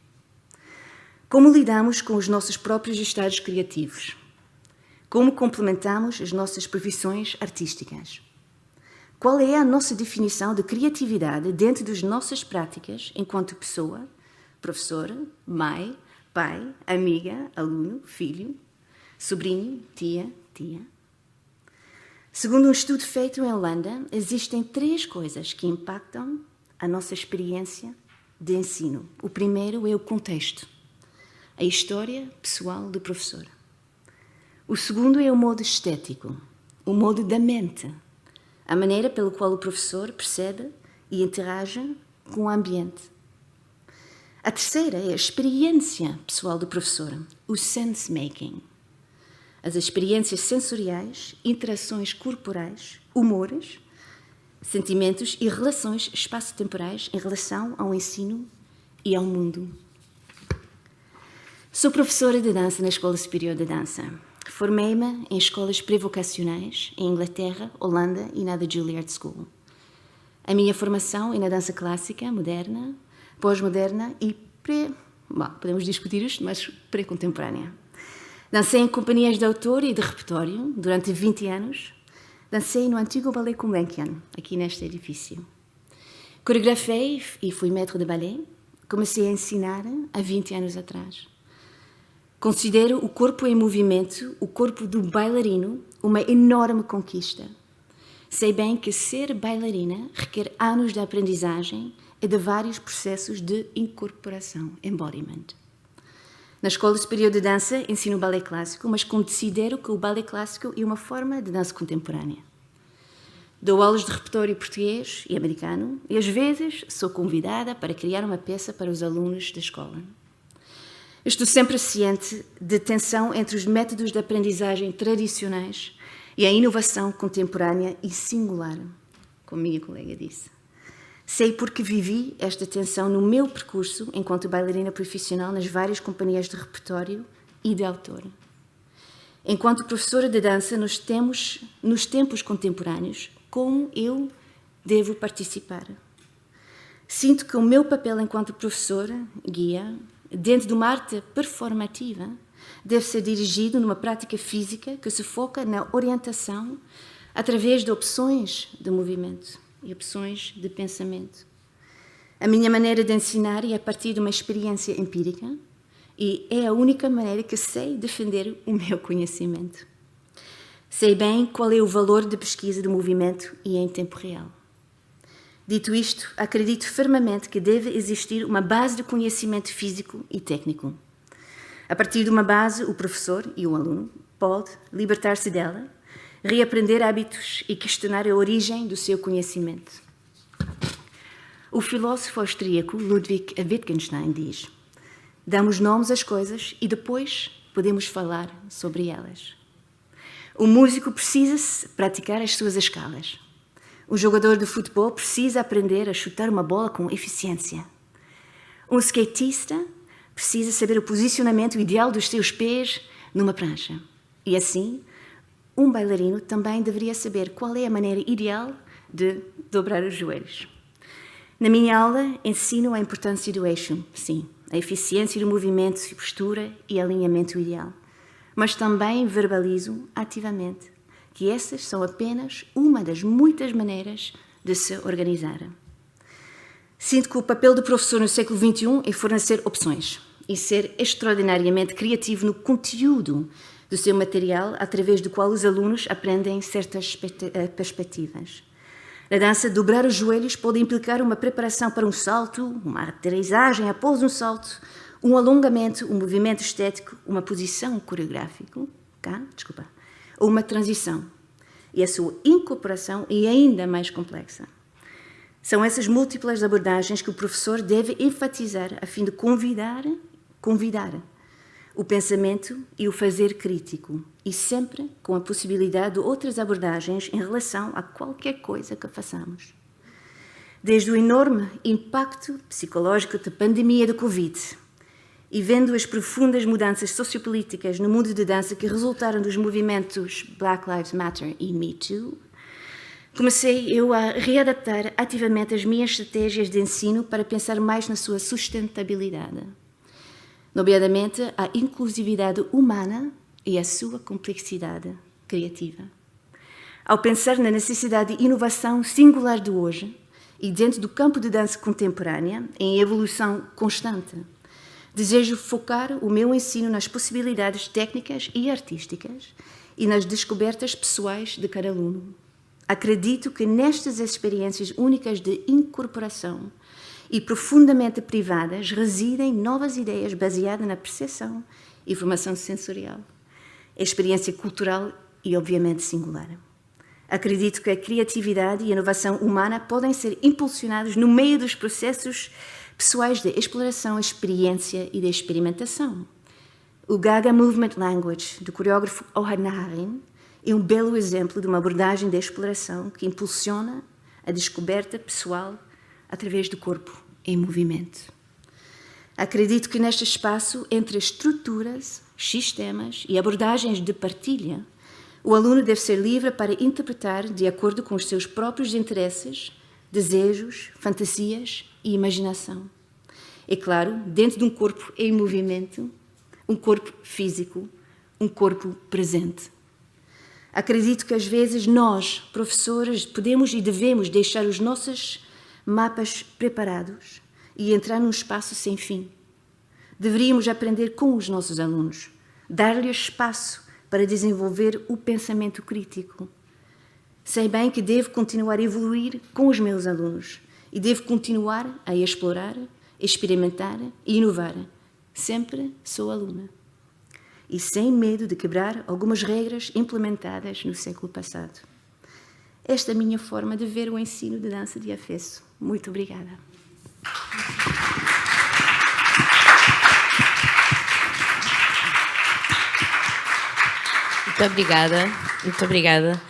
Como lidamos com os nossos próprios estados criativos? Como complementamos as nossas profissões artísticas? Qual é a nossa definição de criatividade dentro das nossas práticas enquanto pessoa, professora, mãe, pai, amiga, aluno, filho, sobrinho, tia? Segundo um estudo feito em Holanda, existem 3 coisas que impactam a nossa experiência de ensino. O primeiro é o contexto, a história pessoal do professor. O segundo é o modo estético, o modo da mente, a maneira pela qual o professor percebe e interage com o ambiente. A terceira é a experiência pessoal do professor, o sense-making. As experiências sensoriais, interações corporais, humores, sentimentos e relações espaço-temporais em relação ao ensino e ao mundo. Sou professora de dança na Escola Superior de Dança. Formei-me em escolas pré-vocacionais em Inglaterra, Holanda e na The Juilliard School. A minha formação é na dança clássica, moderna, pós-moderna e podemos discutir isto, mas pré-contemporânea. Dancei em companhias de autor e de repertório durante 20 anos. Dancei no antigo Ballet Gulbenkian, aqui neste edifício. Coreografei e fui maître de ballet. Comecei a ensinar há 20 anos atrás. Considero o corpo em movimento, o corpo do bailarino, uma enorme conquista. Sei bem que ser bailarina requer anos de aprendizagem e de vários processos de incorporação, embodiment. Na Escola Superior de Dança ensino ballet clássico, mas considero que o ballet clássico é uma forma de dança contemporânea. Dou aulas de repertório português e americano e às vezes sou convidada para criar uma peça para os alunos da escola. Estou sempre ciente da tensão entre os métodos de aprendizagem tradicionais e a inovação contemporânea e singular, como minha colega disse. Sei porque vivi esta tensão no meu percurso enquanto bailarina profissional nas várias companhias de repertório e de autor. Enquanto professora de dança, nos tempos contemporâneos, como eu devo participar? Sinto que o meu papel enquanto professora, guia, dentro de uma arte performativa, deve ser dirigido numa prática física que se foca na orientação através de opções de movimento e opções de pensamento. A minha maneira de ensinar é a partir de uma experiência empírica e é a única maneira que sei defender o meu conhecimento. Sei bem qual é o valor de pesquisa do movimento e em tempo real. Dito isto, acredito firmemente que deve existir uma base de conhecimento físico e técnico. A partir de uma base, o professor e o aluno pode libertar-se dela, reaprender hábitos e questionar a origem do seu conhecimento. O filósofo austríaco Ludwig Wittgenstein diz: damos nomes às coisas e depois podemos falar sobre elas. O músico precisa praticar as suas escalas. O jogador de futebol precisa aprender a chutar uma bola com eficiência. Um skatista precisa saber o posicionamento ideal dos seus pés numa prancha. E assim, um bailarino também deveria saber qual é a maneira ideal de dobrar os joelhos. Na minha aula, ensino a importância do eixo, sim, a eficiência do movimento, postura e alinhamento ideal. Mas também verbalizo ativamente que essas são apenas uma das muitas maneiras de se organizar. Sinto que o papel do professor no século XXI é fornecer opções e ser extraordinariamente criativo no conteúdo do seu material, através do qual os alunos aprendem certas perspectivas. Na dança, dobrar os joelhos pode implicar uma preparação para um salto, uma aterrissagem após um salto, um alongamento, um movimento estético, uma posição coreográfica, ou uma transição. E a sua incorporação é ainda mais complexa. São essas múltiplas abordagens que o professor deve enfatizar a fim de convidar o pensamento e o fazer crítico, e sempre com a possibilidade de outras abordagens em relação a qualquer coisa que façamos. Desde o enorme impacto psicológico da pandemia da Covid e vendo as profundas mudanças sociopolíticas no mundo de dança que resultaram dos movimentos Black Lives Matter e Me Too, comecei eu a readaptar ativamente as minhas estratégias de ensino para pensar mais na sua sustentabilidade, nomeadamente a inclusividade humana e a sua complexidade criativa. Ao pensar na necessidade de inovação singular de hoje e dentro do campo de dança contemporânea, em evolução constante, desejo focar o meu ensino nas possibilidades técnicas e artísticas e nas descobertas pessoais de cada aluno. Acredito que nestas experiências únicas de incorporação e profundamente privadas residem novas ideias baseadas na percepção e formação sensorial, experiência cultural e, obviamente, singular. Acredito que a criatividade e a inovação humana podem ser impulsionados no meio dos processos pessoais de exploração, experiência e de experimentação. O Gaga Movement Language, do coreógrafo Ohad Naharin, é um belo exemplo de uma abordagem de exploração que impulsiona a descoberta pessoal através do corpo em movimento. Acredito que neste espaço, entre estruturas, sistemas e abordagens de partilha, o aluno deve ser livre para interpretar de acordo com os seus próprios interesses, desejos, fantasias e imaginação. É claro, dentro de um corpo em movimento, um corpo físico, um corpo presente. Acredito que às vezes nós, professores, podemos e devemos deixar os nossos mapas preparados e entrar num espaço sem fim. Deveríamos aprender com os nossos alunos, dar-lhes espaço para desenvolver o pensamento crítico. Sei bem que devo continuar a evoluir com os meus alunos e devo continuar a explorar, experimentar e inovar. Sempre sou aluna. E sem medo de quebrar algumas regras implementadas no século passado. Esta é a minha forma de ver o ensino de dança de Éfeso. Muito obrigada. Muito obrigada, muito obrigada.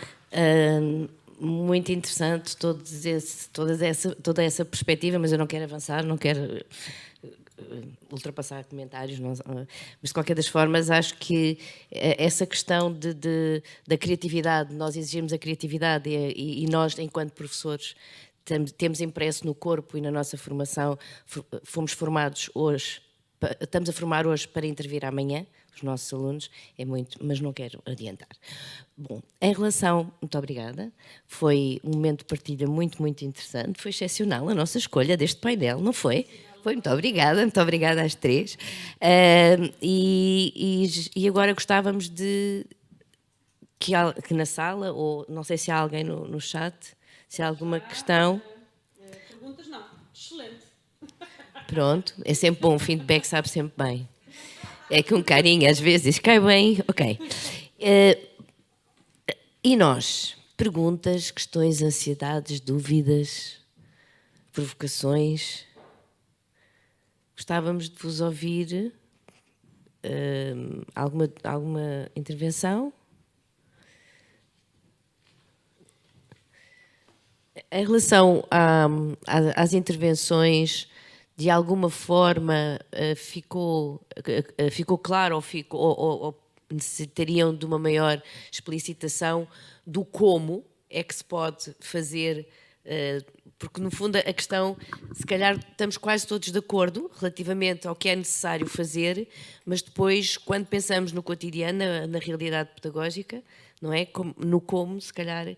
Muito interessante toda essa perspectiva, mas eu não quero avançar, não quero ultrapassar comentários, mas de qualquer das formas acho que essa questão da criatividade, nós exigimos a criatividade e nós, enquanto professores, temos impresso no corpo e na nossa formação, fomos formados hoje, estamos a formar hoje para intervir amanhã, os nossos alunos, é muito, mas não quero adiantar. Bom, em relação, muito obrigada, foi um momento de partilha muito, muito interessante, foi excepcional a nossa escolha deste painel, não foi? Foi, muito obrigada às três. E agora gostávamos de que na sala, ou não sei se há alguém no chat, se há alguma questão. Perguntas não, excelente. Pronto, é sempre bom, o feedback sabe sempre bem. É que um carinho às vezes cai bem, ok. E nós? Perguntas, questões, ansiedades, dúvidas, provocações? Gostávamos de vos ouvir. Alguma intervenção? Em relação às intervenções, de alguma forma ficou claro ou necessitariam de uma maior explicitação do como é que se pode fazer, porque no fundo a questão, se calhar estamos quase todos de acordo relativamente ao que é necessário fazer, mas depois quando pensamos no cotidiano, na realidade pedagógica, não é? No como, se calhar,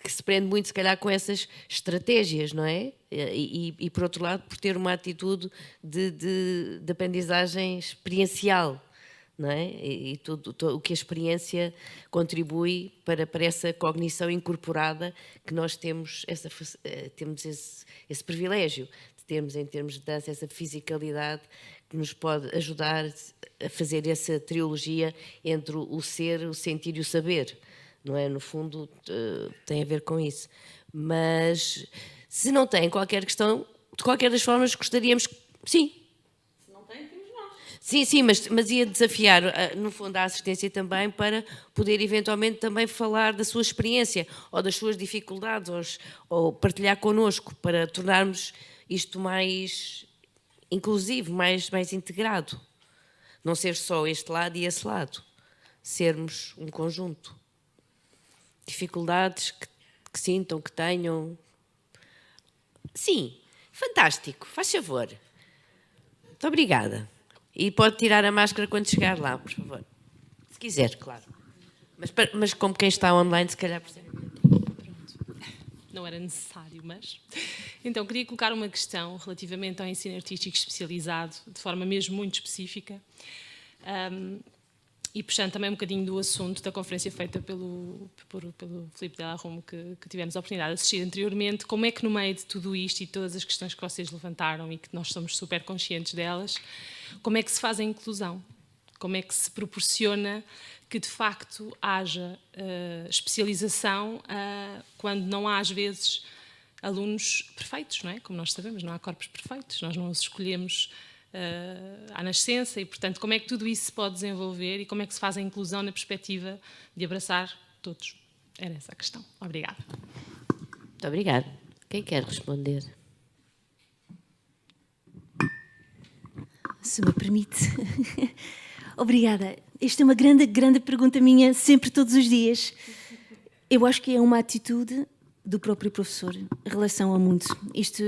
que se prende muito, se calhar, com essas estratégias, não é? E por outro lado, por ter uma atitude de aprendizagem experiencial, não é? E tudo o que a experiência contribui para essa cognição incorporada que nós temos, temos esse privilégio de termos, em termos de dança, essa fisicalidade que nos pode ajudar a fazer essa trilogia entre o ser, o sentir e o saber. Não é? No fundo, tem a ver com isso. Mas, se não tem qualquer questão, de qualquer das formas, gostaríamos que... Sim. Se não tem, temos nós. Sim, mas ia desafiar, no fundo, a assistência também para poder, eventualmente, também falar da sua experiência ou das suas dificuldades ou partilhar connosco para tornarmos isto mais inclusivo, mais integrado. Não ser só este lado e esse lado. Sermos um conjunto. Dificuldades que sintam, que tenham. Sim, fantástico, faz favor. Muito obrigada. E pode tirar a máscara quando chegar lá, por favor. Se quiser, claro. Mas como quem está online, se calhar percebe. Não era necessário, mas... Então, queria colocar uma questão relativamente ao ensino artístico especializado, de forma mesmo muito específica. E puxando também um bocadinho do assunto da conferência feita pelo Filipe Della Rumo, que tivemos a oportunidade de assistir anteriormente, como é que no meio de tudo isto e todas as questões que vocês levantaram e que nós somos super conscientes delas, como é que se faz a inclusão? Como é que se proporciona que de facto haja especialização quando não há às vezes alunos perfeitos, não é? Como nós sabemos, não há corpos perfeitos, nós não os escolhemos à nascença e, portanto, como é que tudo isso se pode desenvolver e como é que se faz a inclusão na perspectiva de abraçar todos? Era essa a questão. Obrigada. Muito obrigada. Quem quer responder? Se me permite. Obrigada. Esta é uma grande pergunta minha, sempre, todos os dias. Eu acho que é uma atitude do próprio professor em relação ao mundo. Isto,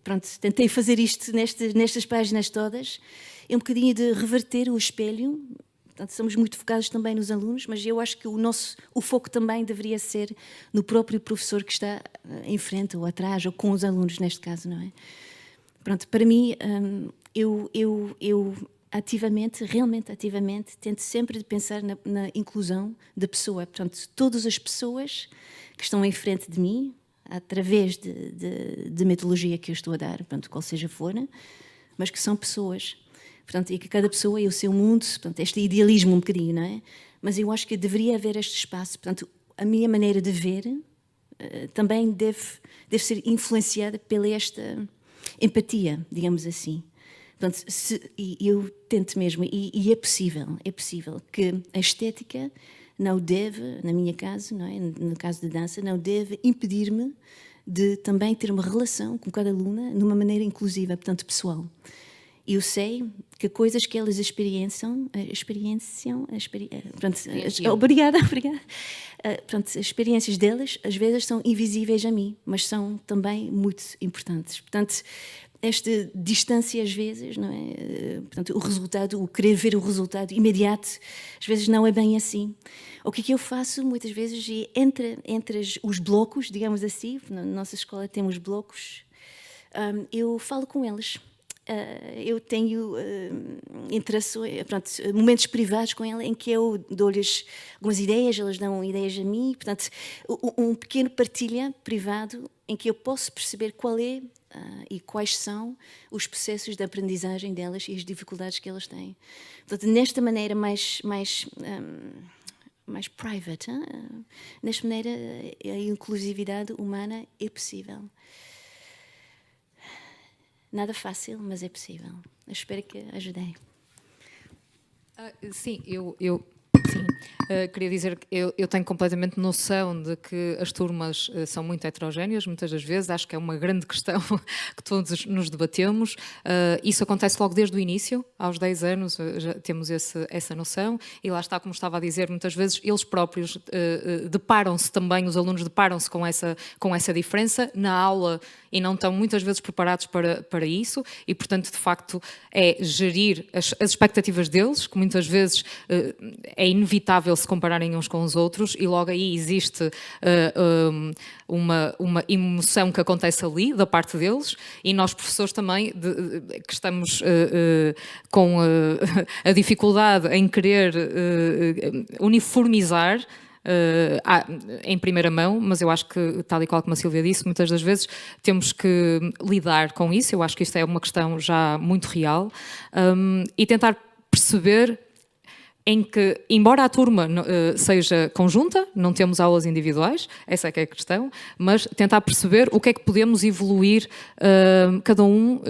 pronto, tentei fazer isto nestas páginas todas. É um bocadinho de reverter o espelho. Portanto, somos muito focados também nos alunos, mas eu acho que o foco também deveria ser no próprio professor que está em frente ou atrás, ou com os alunos, neste caso, não é? Pronto, para mim, eu realmente ativamente, tento sempre de pensar na inclusão da pessoa. Portanto, todas as pessoas que estão em frente de mim, através de metodologia que eu estou a dar, portanto, qual seja for, mas que são pessoas. Portanto, e que cada pessoa é o seu mundo, portanto, este idealismo um bocadinho, não é? Mas eu acho que deveria haver este espaço. Portanto, a minha maneira de ver também deve ser influenciada pela esta empatia, digamos assim. Portanto, eu tento mesmo, e é possível que a estética não deve, na minha caso, não é? No caso da dança, não deve impedir-me de também ter uma relação com cada aluna numa maneira inclusiva, portanto, pessoal. Eu sei que coisas que elas obrigada. Pronto, as experiências delas, às vezes, são invisíveis a mim, mas são também muito importantes. Portanto, esta distância, às vezes, não é? Portanto, o querer ver o resultado imediato, às vezes não é bem assim. O que eu faço, muitas vezes, é entre os blocos, digamos assim, na nossa escola temos blocos, eu falo com eles. Eu tenho interações, momentos privados com ela em que eu dou-lhes algumas ideias, elas dão ideias a mim, portanto, um pequeno partilha privado em que eu posso perceber qual é e quais são os processos de aprendizagem delas e as dificuldades que elas têm. Portanto, nesta maneira mais private, nesta maneira a inclusividade humana é possível. Nada fácil, mas é possível. Eu espero que ajudei. Sim, eu Sim, queria dizer que eu tenho completamente noção de que as turmas são muito heterogéneas, muitas das vezes, acho que é uma grande questão que todos nos debatemos. Isso acontece logo desde o início, aos 10 anos já temos essa noção, e lá está, como estava a dizer, muitas vezes eles próprios deparam-se também, os alunos deparam-se com essa diferença na aula e não estão muitas vezes preparados para isso, e portanto, de facto, é gerir as expectativas deles, que muitas vezes é inevitável se compararem uns com os outros, e logo aí existe uma emoção que acontece ali, da parte deles, e nós professores também, que estamos com a dificuldade em querer uniformizar em primeira mão, mas eu acho que, tal e qual como a Sílvia disse, muitas das vezes temos que lidar com isso. Eu acho que isto é uma questão já muito real, e tentar perceber em que, embora a turma seja conjunta, não temos aulas individuais, essa é que é a questão, mas tentar perceber o que é que podemos evoluir, cada um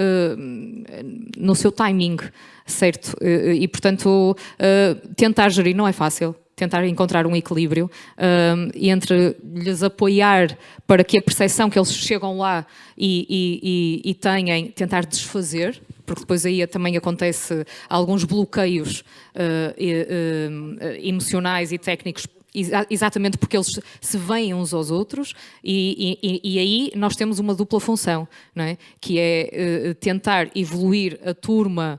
no seu timing, certo? E portanto, tentar gerir não é fácil. Tentar encontrar um equilíbrio entre lhes apoiar para que a percepção que eles chegam lá e têm, tentar desfazer, porque depois aí também acontece alguns bloqueios emocionais e técnicos, exatamente porque eles se veem uns aos outros, e aí nós temos uma dupla função, não é? Que é tentar evoluir a turma,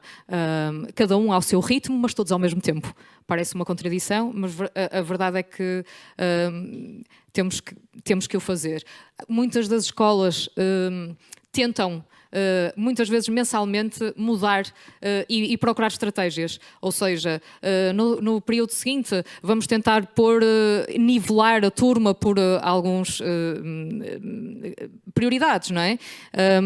cada um ao seu ritmo, mas todos ao mesmo tempo. Parece uma contradição, mas a verdade é que temos que o fazer. Muitas das escolas tentam, muitas vezes mensalmente, mudar e procurar estratégias. Ou seja, no período seguinte vamos tentar nivelar a turma por alguns prioridades, não é?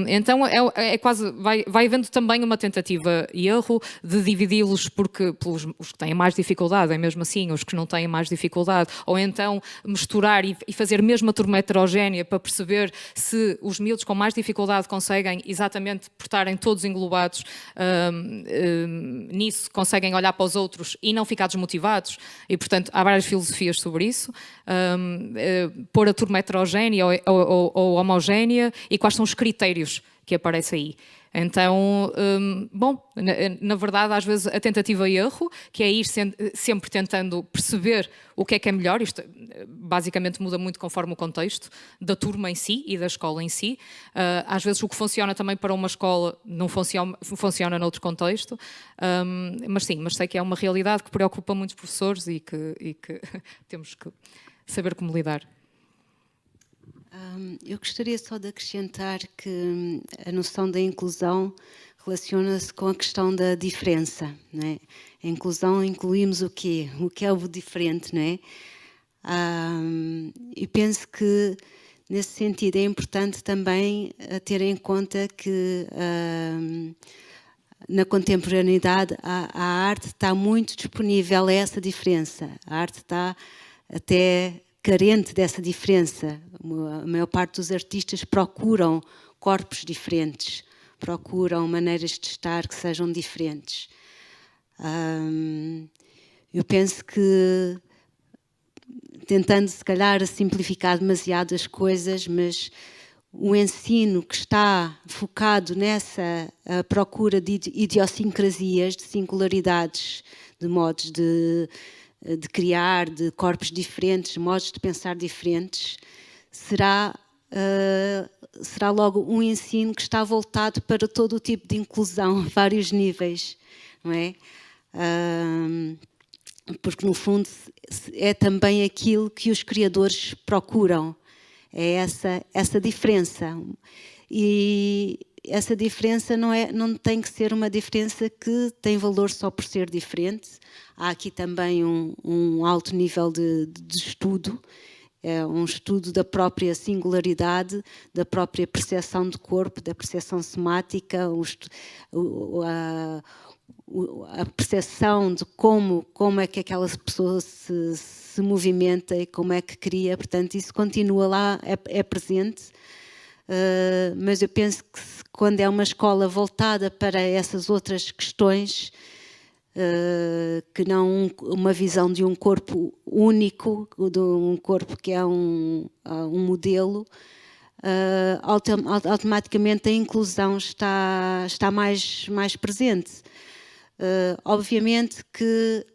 Então é quase, vai havendo também uma tentativa e erro de dividi-los pelos os que têm mais dificuldade, é mesmo assim, os que não têm mais dificuldade, ou então misturar e fazer mesmo a turma heterogénea para perceber se os miúdos com mais dificuldade conseguem, exatamente por estarem todos englobados nisso, conseguem olhar para os outros e não ficar desmotivados, e portanto há várias filosofias sobre isso. Pôr a turma heterogénea ou homogénea, e quais são os critérios que aparecem aí. Então, bom, na verdade, às vezes a tentativa e erro, que é ir sempre tentando perceber o que é melhor. Isto basicamente muda muito conforme o contexto da turma em si e da escola em si. Às vezes o que funciona também para uma escola não funciona noutro contexto, mas sim, mas sei que é uma realidade que preocupa muitos professores e que temos que saber como lidar. Eu gostaria só de acrescentar que a noção da inclusão relaciona-se com a questão da diferença, não é? A inclusão incluímos o quê? O que é o diferente, não é? E penso que, nesse sentido, é importante também ter em conta que na contemporaneidade a arte está muito disponível a essa diferença. A arte está até carente dessa diferença. A maior parte dos artistas procuram corpos diferentes, procuram maneiras de estar que sejam diferentes. Eu penso que, tentando se calhar simplificar demasiado as coisas, mas o ensino que está focado nessa procura de idiosincrasias, de singularidades, de modos de criar, de corpos diferentes, modos de pensar diferentes, será logo um ensino que está voltado para todo o tipo de inclusão, a vários níveis, não é? Porque, no fundo, é também aquilo que os criadores procuram, é essa diferença. E essa diferença não tem que ser uma diferença que tem valor só por ser diferente. Há aqui também um alto nível de estudo, um estudo da própria singularidade, da própria percepção do corpo, da percepção somática, a percepção de como é que aquela pessoa se movimenta e como é que cria. Portanto, isso continua lá, é presente. Mas eu penso que quando é uma escola voltada para essas outras questões, que não uma visão de um corpo único, de um corpo que é um modelo, automaticamente a inclusão está mais presente. Obviamente que,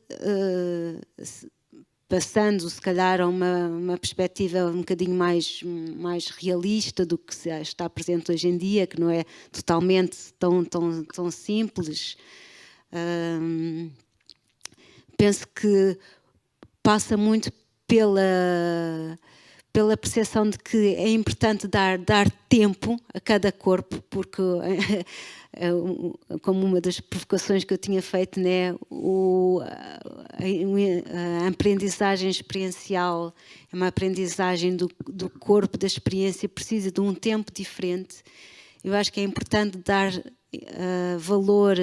passando se calhar a uma perspectiva um bocadinho mais realista do que está presente hoje em dia, que não é totalmente tão simples, penso que passa muito pela percepção de que é importante dar tempo a cada corpo, porque, como uma das provocações que eu tinha feito, né, a aprendizagem experiencial é uma aprendizagem do corpo, da experiência, precisa de um tempo diferente. Eu acho que é importante dar valor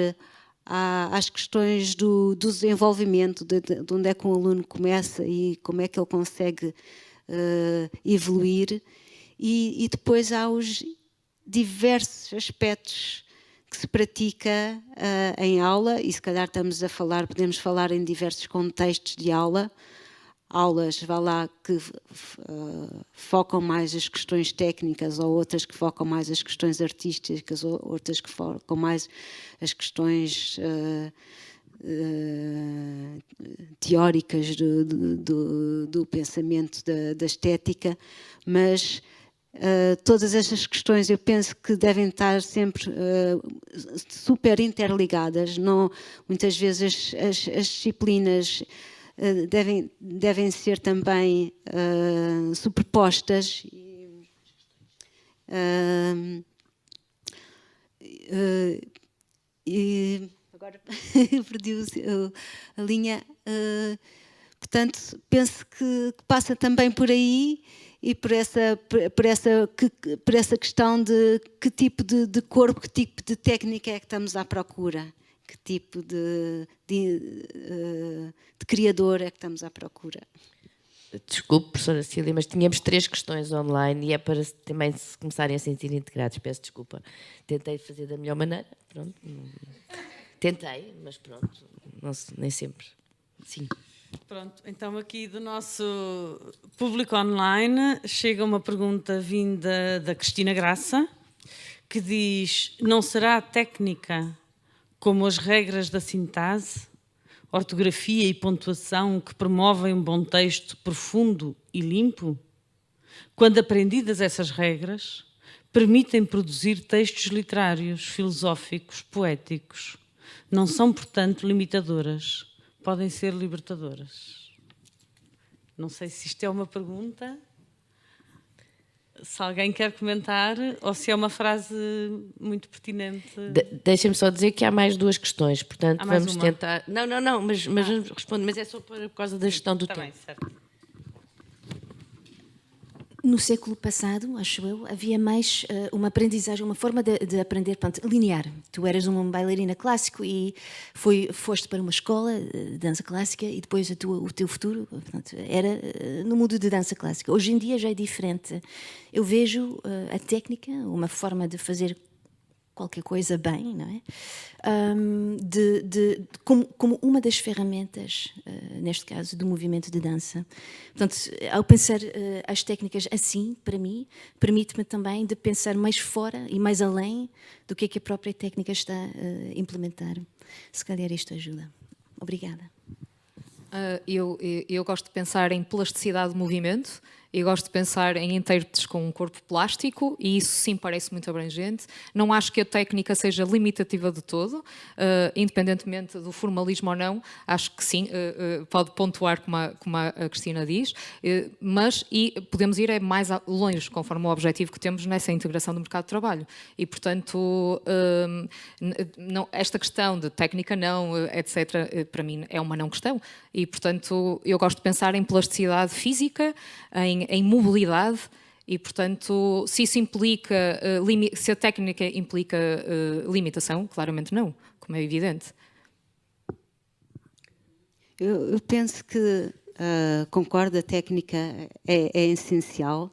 às questões do desenvolvimento, de onde é que um aluno começa e como é que ele consegue evoluir, e depois há os diversos aspectos que se pratica em aula, e se calhar podemos falar em diversos contextos de aula, aulas, vá lá, que focam mais as questões técnicas, ou outras que focam mais as questões artísticas, ou outras que focam mais as questões teóricas do pensamento, da estética, mas todas estas questões eu penso que devem estar sempre super interligadas. Não, muitas vezes as disciplinas devem ser também superpostas. E agora perdi a linha. Portanto, penso que passa também por aí e por essa questão de que tipo de corpo, que tipo de técnica é que estamos à procura, que tipo de criador é que estamos à procura. Desculpe, professora Cília, mas tínhamos 3 questões online e é para também se começarem a sentir integrados. Peço desculpa. Tentei fazer da melhor maneira. Pronto. Tentei, mas pronto. Não, nem sempre. Sim. Pronto, então aqui do nosso público online chega uma pergunta vinda da Cristina Graça, que diz: não será a técnica como as regras da sintase, ortografia e pontuação que promovem um bom texto profundo e limpo? Quando aprendidas essas regras, permitem produzir textos literários, filosóficos, poéticos. Não são, portanto, limitadoras, podem ser libertadoras. Não sei se isto é uma pergunta, se alguém quer comentar, ou se é uma frase muito pertinente. Deixem-me só dizer que há mais 2 questões, portanto vamos uma. tentar... Não, mas vamos responder, mas é só por causa da gestão do tempo. Bem, certo. No século passado, acho eu, havia mais uma aprendizagem, uma forma de aprender, portanto, linear. Tu eras uma bailarina clássico e foste para uma escola de dança clássica e depois o teu futuro, portanto, era no mundo de dança clássica. Hoje em dia já é diferente. Eu vejo a técnica, uma forma de fazer qualquer coisa bem, não é? Como uma das ferramentas, neste caso, do movimento de dança. Portanto, ao pensar as técnicas assim, para mim, permite-me também de pensar mais fora e mais além do que a própria técnica está a implementar. Se calhar isto ajuda. Obrigada. Eu gosto de pensar em plasticidade de movimento. Eu gosto de pensar em intérpretes com um corpo plástico e isso sim parece muito abrangente. Não acho que a técnica seja limitativa de todo, independentemente do formalismo ou não, acho que sim, pode pontuar como a Cristina diz, mas podemos ir mais longe conforme o objetivo que temos nessa integração do mercado de trabalho. E, portanto, esta questão de técnica não, etc., para mim é uma não questão. E, portanto, eu gosto de pensar em plasticidade física, em mobilidade e, portanto, se isso implica, se a técnica implica limitação, claramente não, como é evidente. Eu penso que, concordo, a técnica é essencial,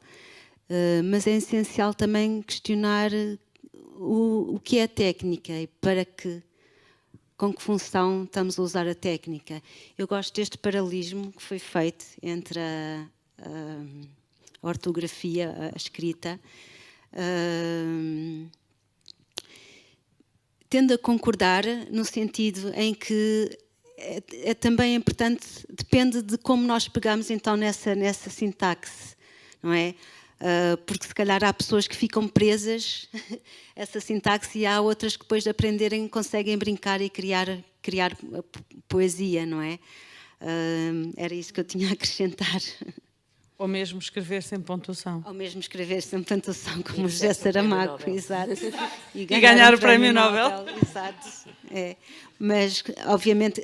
mas é essencial também questionar o que é a técnica e para que com que função estamos a usar a técnica. Eu gosto deste paralelismo que foi feito entre a ortografia, a escrita, tendo a concordar no sentido em que é também importante, depende de como nós pegamos então nessa sintaxe, não é? Porque se calhar há pessoas que ficam presas a essa sintaxe e há outras que depois de aprenderem conseguem brincar e criar poesia, não é? Era isso que eu tinha a acrescentar. Ou mesmo escrever sem pontuação. Ou mesmo escrever sem pontuação, como José Saramago, exato. E ganhar o Prémio Nobel. Exato. É. Mas, obviamente,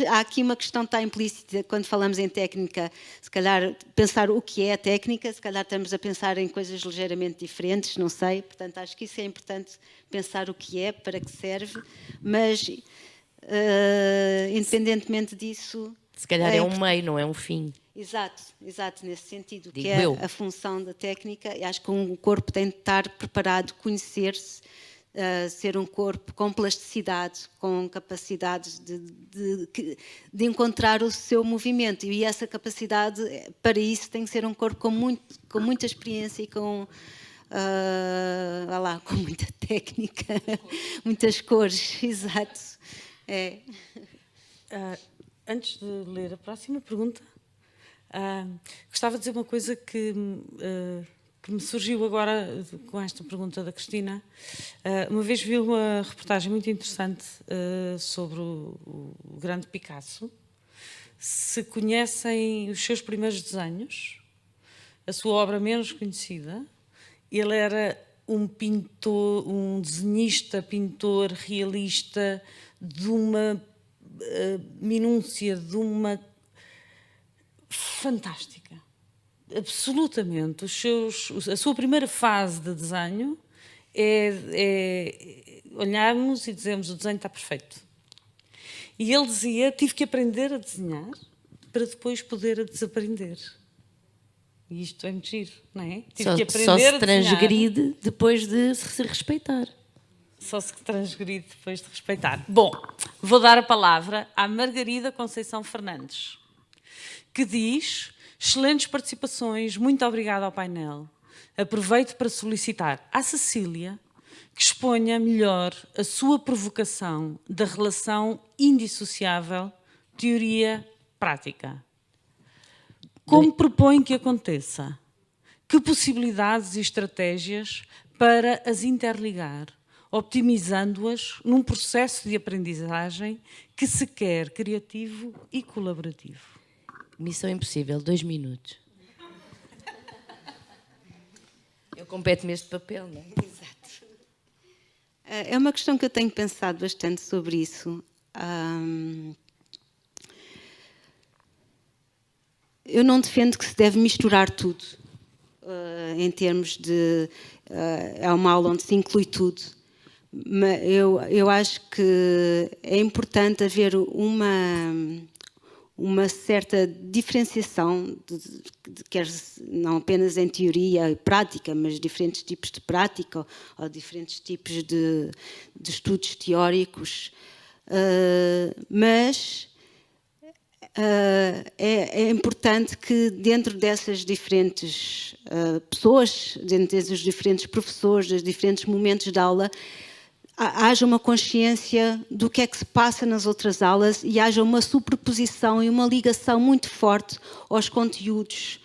há aqui uma questão que está implícita quando falamos em técnica. Se calhar, pensar o que é a técnica, se calhar estamos a pensar em coisas ligeiramente diferentes, não sei. Portanto, acho que isso é importante, pensar o que é, para que serve. Mas, independentemente disso... Se calhar é um meio, não é um fim. Exato, nesse sentido, Digo que é eu. a função da técnica. E acho que um corpo tem de estar preparado, conhecer-se, ser um corpo com plasticidade, com capacidades de encontrar o seu movimento. E essa capacidade, para isso, tem que ser um corpo com muita experiência e com muita técnica, muitas cores, exato. É. Antes de ler a próxima pergunta, gostava de dizer uma coisa que me surgiu agora com esta pergunta da Cristina. Uma vez vi uma reportagem muito interessante sobre o grande Picasso. Se conhecem os seus primeiros desenhos, a sua obra menos conhecida, ele era um pintor, um desenhista, pintor realista de uma minúcia, de uma fantástica, absolutamente. A sua primeira fase de desenho é olharmos e dizemos: o desenho está perfeito. E ele dizia: tive que aprender a desenhar para depois poder desaprender. E isto é muito giro, não é? Só se transgride depois de se respeitar. Só se transgride depois de respeitar. Bom, vou dar a palavra à Margarida Conceição Fernandes, que diz: excelentes participações, muito obrigada ao painel. Aproveito para solicitar à Cecília que exponha melhor a sua provocação da relação indissociável teoria-prática. Como propõe que aconteça? Que possibilidades e estratégias para as interligar, optimizando-as num processo de aprendizagem que se quer criativo e colaborativo? Missão impossível, 2 minutos. Eu compete-me este papel, não é? Exato. É uma questão que eu tenho pensado bastante sobre isso. Eu não defendo que se deve misturar tudo, em termos de... é uma aula onde se inclui tudo. Mas eu acho que é importante haver uma certa diferenciação, quer não apenas em teoria e prática, mas diferentes tipos de prática ou diferentes tipos de estudos teóricos. Mas é importante que dentro dessas diferentes pessoas, dentro desses diferentes professores, dos diferentes momentos de aula, haja uma consciência do que é que se passa nas outras aulas e haja uma superposição e uma ligação muito forte aos conteúdos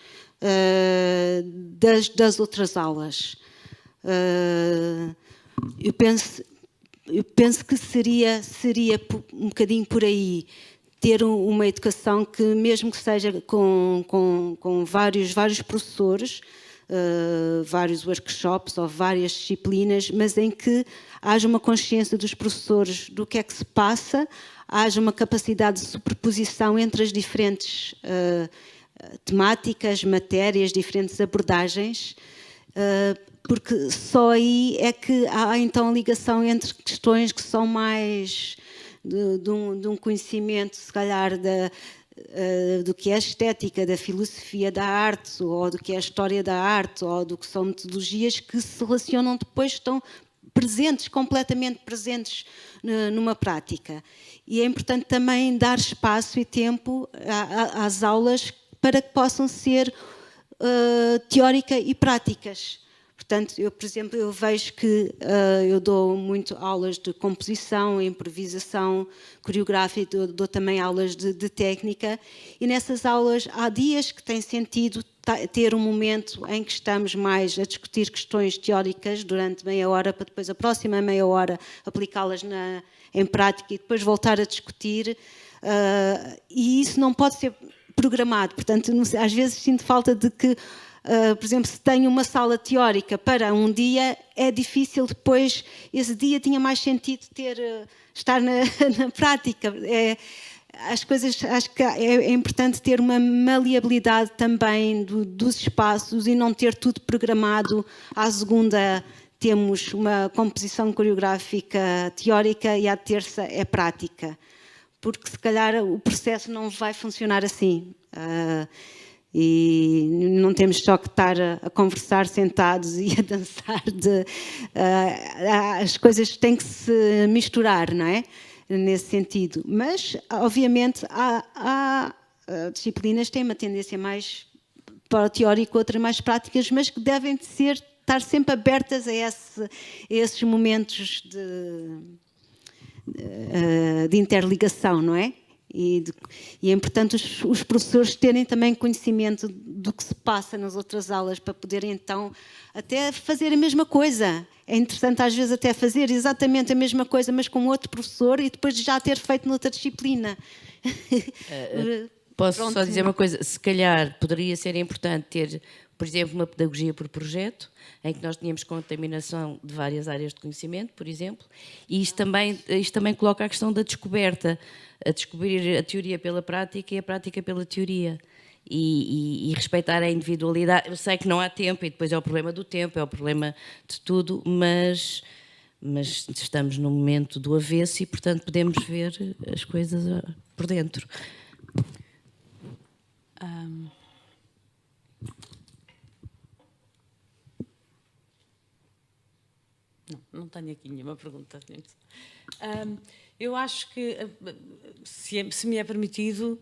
das outras aulas. Eu penso que seria um bocadinho por aí, ter uma educação que, mesmo que seja com vários professores, vários workshops ou várias disciplinas, mas em que haja uma consciência dos professores do que é que se passa, haja uma capacidade de superposição entre as diferentes temáticas, matérias, diferentes abordagens, porque só aí é que há então a ligação entre questões que são mais de um conhecimento, se calhar, do que é a estética, da filosofia da arte, ou do que é a história da arte, ou do que são metodologias que se relacionam depois, estão presentes, completamente presentes numa prática. E é importante também dar espaço e tempo às aulas para que possam ser teórica e práticas. Portanto, eu, por exemplo, eu vejo que eu dou muito aulas de composição, improvisação, coreográfica, dou também aulas de técnica, e nessas aulas há dias que tem sentido ter um momento em que estamos mais a discutir questões teóricas durante meia hora, para depois a próxima meia hora aplicá-las em prática e depois voltar a discutir, e isso não pode ser programado. Portanto, às vezes sinto falta de que, por exemplo, se tenho uma sala teórica para um dia, é difícil depois, esse dia tinha mais sentido estar na prática. As coisas, acho que é importante ter uma maleabilidade também dos espaços e não ter tudo programado. À segunda temos uma composição coreográfica teórica e à terça é prática, porque se calhar o processo não vai funcionar assim. E não temos só que estar a conversar sentados e a dançar. As coisas têm que se misturar, não é? Nesse sentido. Mas, obviamente, há disciplinas que têm uma tendência mais para o teórico, outras mais práticas, mas que devem estar sempre abertas a esses momentos de interligação, não é? E é importante os professores terem também conhecimento do que se passa nas outras aulas para poderem, então, até fazer a mesma coisa. É interessante, às vezes, até fazer exatamente a mesma coisa, mas com outro professor e depois já ter feito noutra disciplina. Posso só dizer uma coisa? Se calhar poderia ser importante ter, por exemplo, uma pedagogia por projeto, em que nós tínhamos contaminação de várias áreas de conhecimento, por exemplo, e isto também coloca a questão da descoberta, a descobrir a teoria pela prática e a prática pela teoria. E respeitar a individualidade. Eu sei que não há tempo, e depois é o problema do tempo, é o problema de tudo, mas estamos no momento do avesso e, portanto, podemos ver as coisas por dentro. Não tenho aqui nenhuma pergunta. Eu acho que, se me é permitido,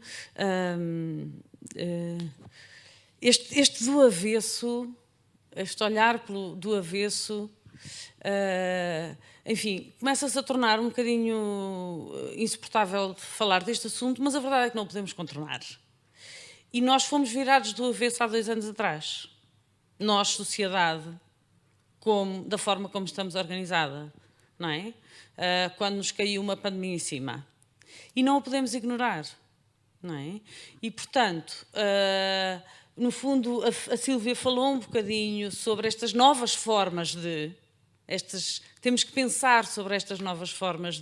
este do avesso, este olhar do avesso, enfim, começa-se a tornar um bocadinho insuportável de falar deste assunto, mas a verdade é que não o podemos contornar. E nós fomos virados do avesso há 2 anos atrás. Nós, sociedade, da forma como estamos organizada, não é? Quando nos caiu uma pandemia em cima. E não o podemos ignorar, não é? E, portanto, no fundo, a Sílvia falou um bocadinho sobre estas novas formas temos que pensar sobre estas novas formas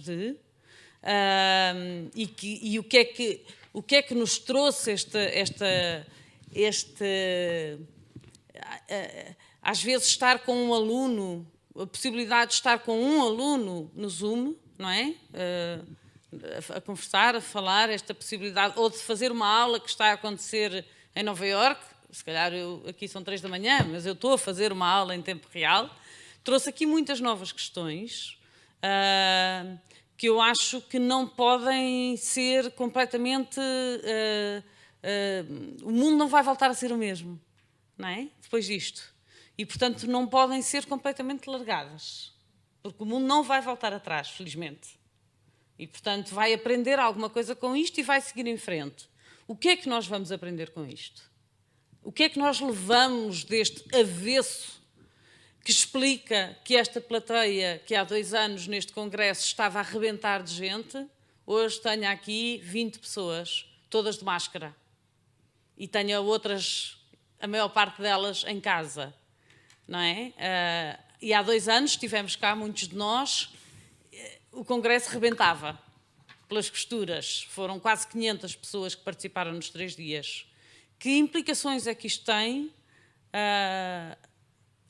e o que é que nos trouxe às vezes estar com um aluno, a possibilidade de estar com um aluno no Zoom, não é? A conversar, a falar, esta possibilidade, ou de fazer uma aula que está a acontecer em Nova Iorque, se calhar aqui são 3 da manhã, mas eu estou a fazer uma aula em tempo real, trouxe aqui muitas novas questões que eu acho que não podem ser completamente... o mundo não vai voltar a ser o mesmo, não é? Depois disto. E, portanto, não podem ser completamente largadas, porque o mundo não vai voltar atrás, felizmente. E, portanto, vai aprender alguma coisa com isto e vai seguir em frente. O que é que nós vamos aprender com isto? O que é que nós levamos deste avesso que explica que esta plateia, que há 2 anos neste congresso estava a arrebentar de gente, hoje tenha aqui 20 pessoas, todas de máscara. E tenha outras, a maior parte delas, em casa. Não é? E há 2 anos tivemos cá, muitos de nós, o congresso rebentava pelas costuras. Foram quase 500 pessoas que participaram nos 3 dias. Que implicações é que isto tem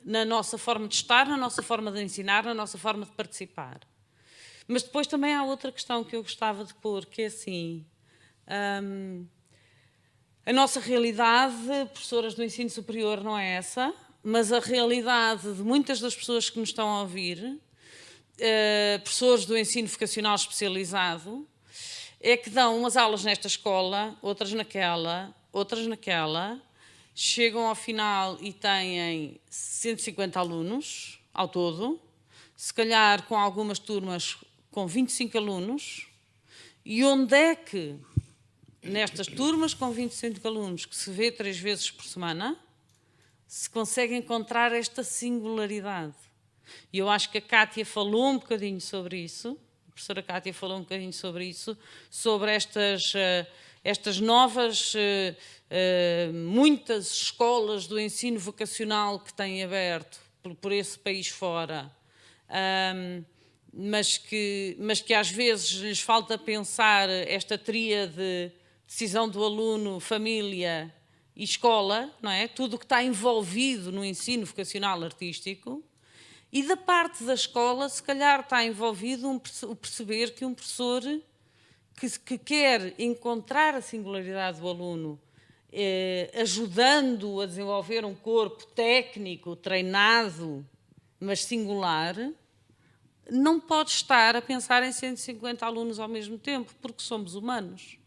na nossa forma de estar, na nossa forma de ensinar, na nossa forma de participar? Mas depois também há outra questão que eu gostava de pôr, que é assim... a nossa realidade, professoras do ensino superior, não é essa, mas a realidade de muitas das pessoas que nos estão a ouvir professores do ensino vocacional especializado, é que dão umas aulas nesta escola, outras naquela, chegam ao final e têm 150 alunos ao todo, se calhar com algumas turmas com 25 alunos, e onde é que, nestas turmas com 25 alunos, que se vê 3 vezes por semana, se consegue encontrar esta singularidade? E eu acho que a Cátia falou um bocadinho sobre isso, a professora Cátia falou um bocadinho sobre isso, sobre estas novas, muitas escolas do ensino vocacional que têm aberto por esse país fora, mas que às vezes lhes falta pensar esta tríade: decisão do aluno, família e escola, não é? Tudo o que está envolvido no ensino vocacional artístico. E da parte da escola, se calhar está envolvido o perceber que um professor que quer encontrar a singularidade do aluno, ajudando-o a desenvolver um corpo técnico, treinado, mas singular, não pode estar a pensar em 150 alunos ao mesmo tempo, porque somos humanos.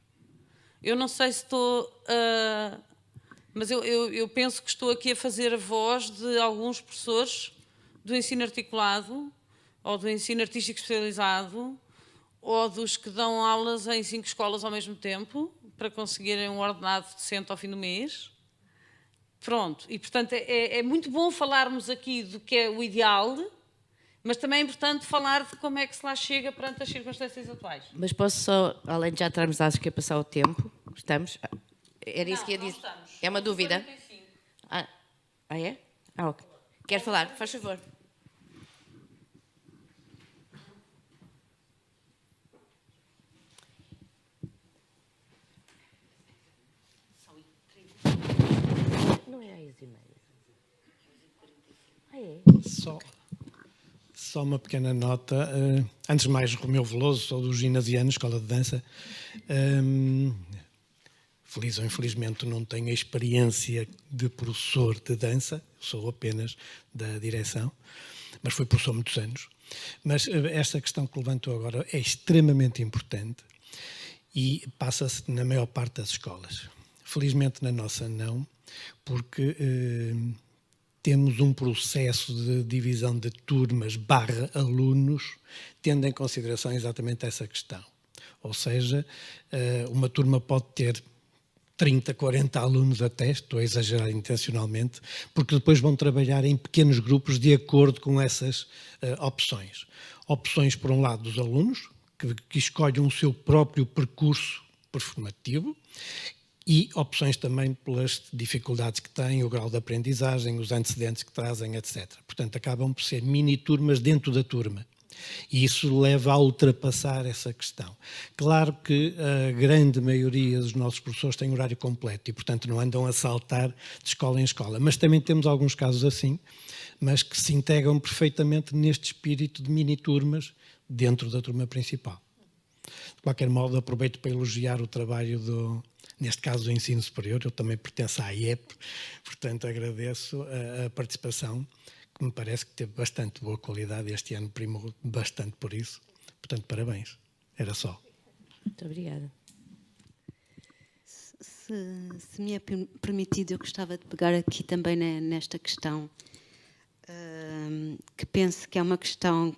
Eu não sei se estou... mas eu penso que estou aqui a fazer a voz de alguns professores do ensino articulado, ou do ensino artístico especializado, ou dos que dão aulas em 5 escolas ao mesmo tempo, para conseguirem um ordenado decente ao fim do mês. Pronto, e portanto é muito bom falarmos aqui do que é o ideal, mas também é importante falar de como é que se lá chega perante as circunstâncias atuais. Mas posso só, além de já estarmos, acho que é passar o tempo, estamos? Era isso que ia dizer? É uma dúvida? 45. É? Ok. Quer falar? Faz favor. Não é às 11h30. Só uma pequena nota. Antes de mais, Romeu Veloso, sou do Ginasiano, Escola de Dança. Feliz ou infelizmente não tenho a experiência de professor de dança, sou apenas da direção, mas fui professor há muitos anos. Mas esta questão que levantou agora é extremamente importante e passa-se na maior parte das escolas. Felizmente na nossa não, porque temos um processo de divisão de turmas / alunos, tendo em consideração exatamente essa questão. Ou seja, uma turma pode ter 30, 40 alunos até, estou a exagerar intencionalmente, porque depois vão trabalhar em pequenos grupos de acordo com essas opções. Opções, por um lado, dos alunos, que escolhem o seu próprio percurso performativo, e opções também pelas dificuldades que têm, o grau de aprendizagem, os antecedentes que trazem, etc. Portanto, acabam por ser mini-turmas dentro da turma. E isso leva a ultrapassar essa questão. Claro que a grande maioria dos nossos professores tem horário completo e, portanto, não andam a saltar de escola em escola. Mas também temos alguns casos assim, mas que se integram perfeitamente neste espírito de mini-turmas dentro da turma principal. De qualquer modo, aproveito para elogiar o trabalho neste caso do ensino superior. Eu também pertenço à IEP, portanto agradeço a participação, que me parece que teve bastante boa qualidade. Este ano primou bastante por isso. Portanto, parabéns. Era só. Muito obrigada. Se me é permitido, eu gostava de pegar aqui também nesta questão, que penso que é uma questão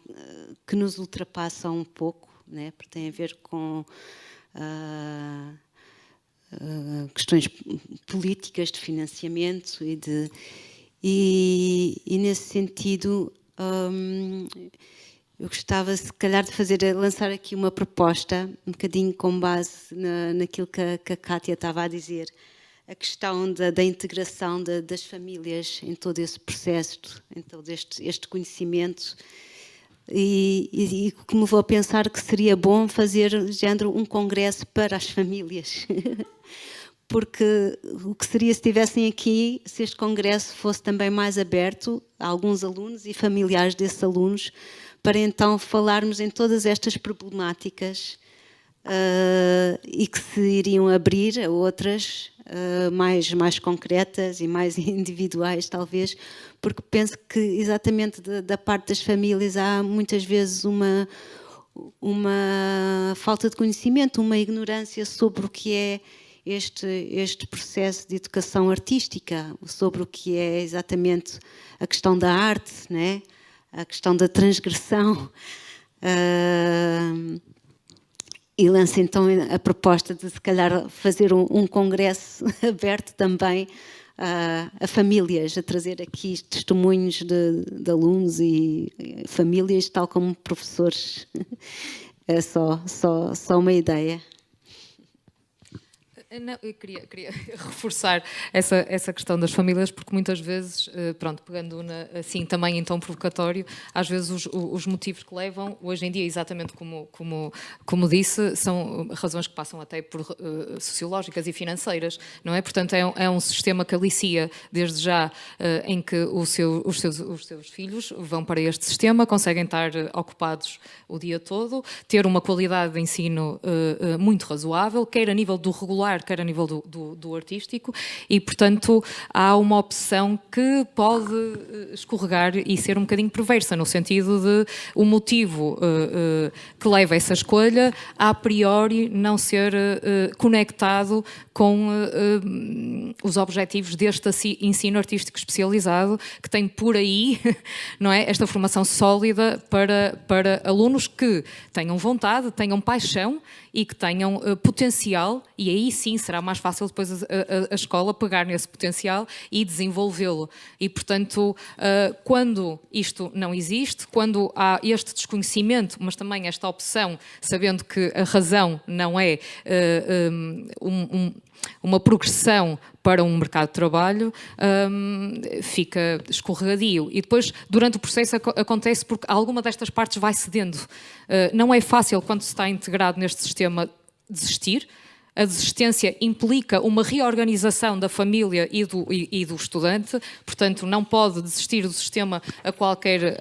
que nos ultrapassa um pouco, né? Porque tem a ver com questões políticas de financiamento e nesse sentido eu gostava se calhar de lançar aqui uma proposta um bocadinho com base naquilo que a Cátia estava a dizer, a questão da integração das famílias em todo esse processo, em todo este conhecimento, e que me vou a pensar que seria bom fazer género um congresso para as famílias. Porque o que seria se estivessem aqui, se este congresso fosse também mais aberto a alguns alunos e familiares desses alunos, para então falarmos em todas estas problemáticas e que se iriam abrir a outras mais concretas e mais individuais, talvez, porque penso que exatamente da parte das famílias há muitas vezes uma falta de conhecimento, uma ignorância sobre o que é este processo de educação artística, sobre o que é exatamente a questão da arte, né? A questão da transgressão. E lança então a proposta de, se calhar, fazer um congresso aberto também a famílias, a trazer aqui testemunhos de alunos e famílias, tal como professores. É só uma ideia. Não, eu queria reforçar essa questão das famílias, porque muitas vezes, pronto, pegando assim também em tom provocatório, às vezes os motivos que levam, hoje em dia, exatamente como disse, são razões que passam até por sociológicas e financeiras, não é? Portanto, é um sistema que alicia desde já em que os seus filhos vão para este sistema, conseguem estar ocupados o dia todo, ter uma qualidade de ensino muito razoável, quer a nível do regular, quer a nível do artístico, e, portanto, há uma opção que pode escorregar e ser um bocadinho perversa, no sentido de o motivo que leva a essa escolha, a priori, não ser conectado com os objetivos deste ensino artístico especializado, que tem por aí, não é, esta formação sólida para alunos que tenham vontade, tenham paixão e que tenham potencial, e aí sim será mais fácil depois a escola pegar nesse potencial e desenvolvê-lo. E, portanto, quando isto não existe, quando há este desconhecimento, mas também esta opção, sabendo que a razão não é uma progressão para um mercado de trabalho, fica escorregadio. E depois, durante o processo, acontece porque alguma destas partes vai cedendo. Não é fácil, quando se está integrado neste sistema, desistir. A desistência implica uma reorganização da família e do estudante, portanto, não pode desistir do sistema a qualquer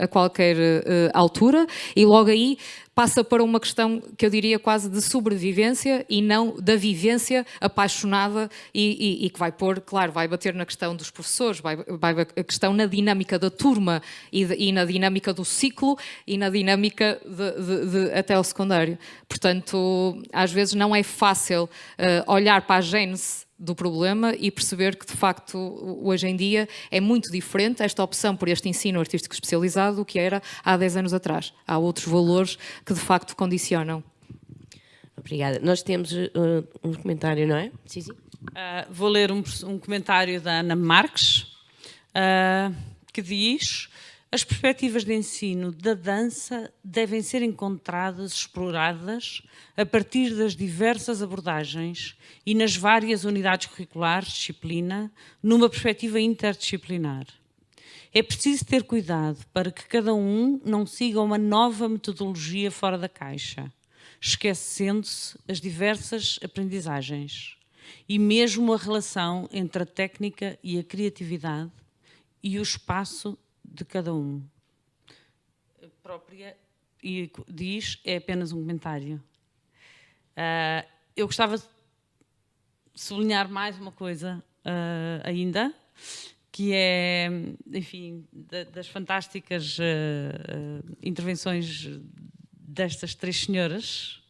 altura, e logo aí passa para uma questão que eu diria quase de sobrevivência e não da vivência apaixonada e que vai pôr, claro, vai bater na questão dos professores, vai a questão na dinâmica da turma e na dinâmica do ciclo e na dinâmica até ao secundário. Portanto, às vezes não é fácil olhar para a gênese do problema e perceber que, de facto, hoje em dia é muito diferente esta opção por este ensino artístico especializado do que era há 10 anos atrás. Há outros valores que, de facto, condicionam. Obrigada. Nós temos um comentário, não é? Sim, sim. Vou ler um comentário da Ana Marques, que diz: as perspectivas de ensino da dança devem ser encontradas, exploradas, a partir das diversas abordagens e nas várias unidades curriculares, disciplina, numa perspectiva interdisciplinar. É preciso ter cuidado para que cada um não siga uma nova metodologia fora da caixa, esquecendo-se as diversas aprendizagens e mesmo a relação entre a técnica e a criatividade e o espaço de cada um. A própria, e diz, é apenas um comentário. Eu gostava de sublinhar mais uma coisa ainda, que é, enfim, das fantásticas intervenções destas três senhoras.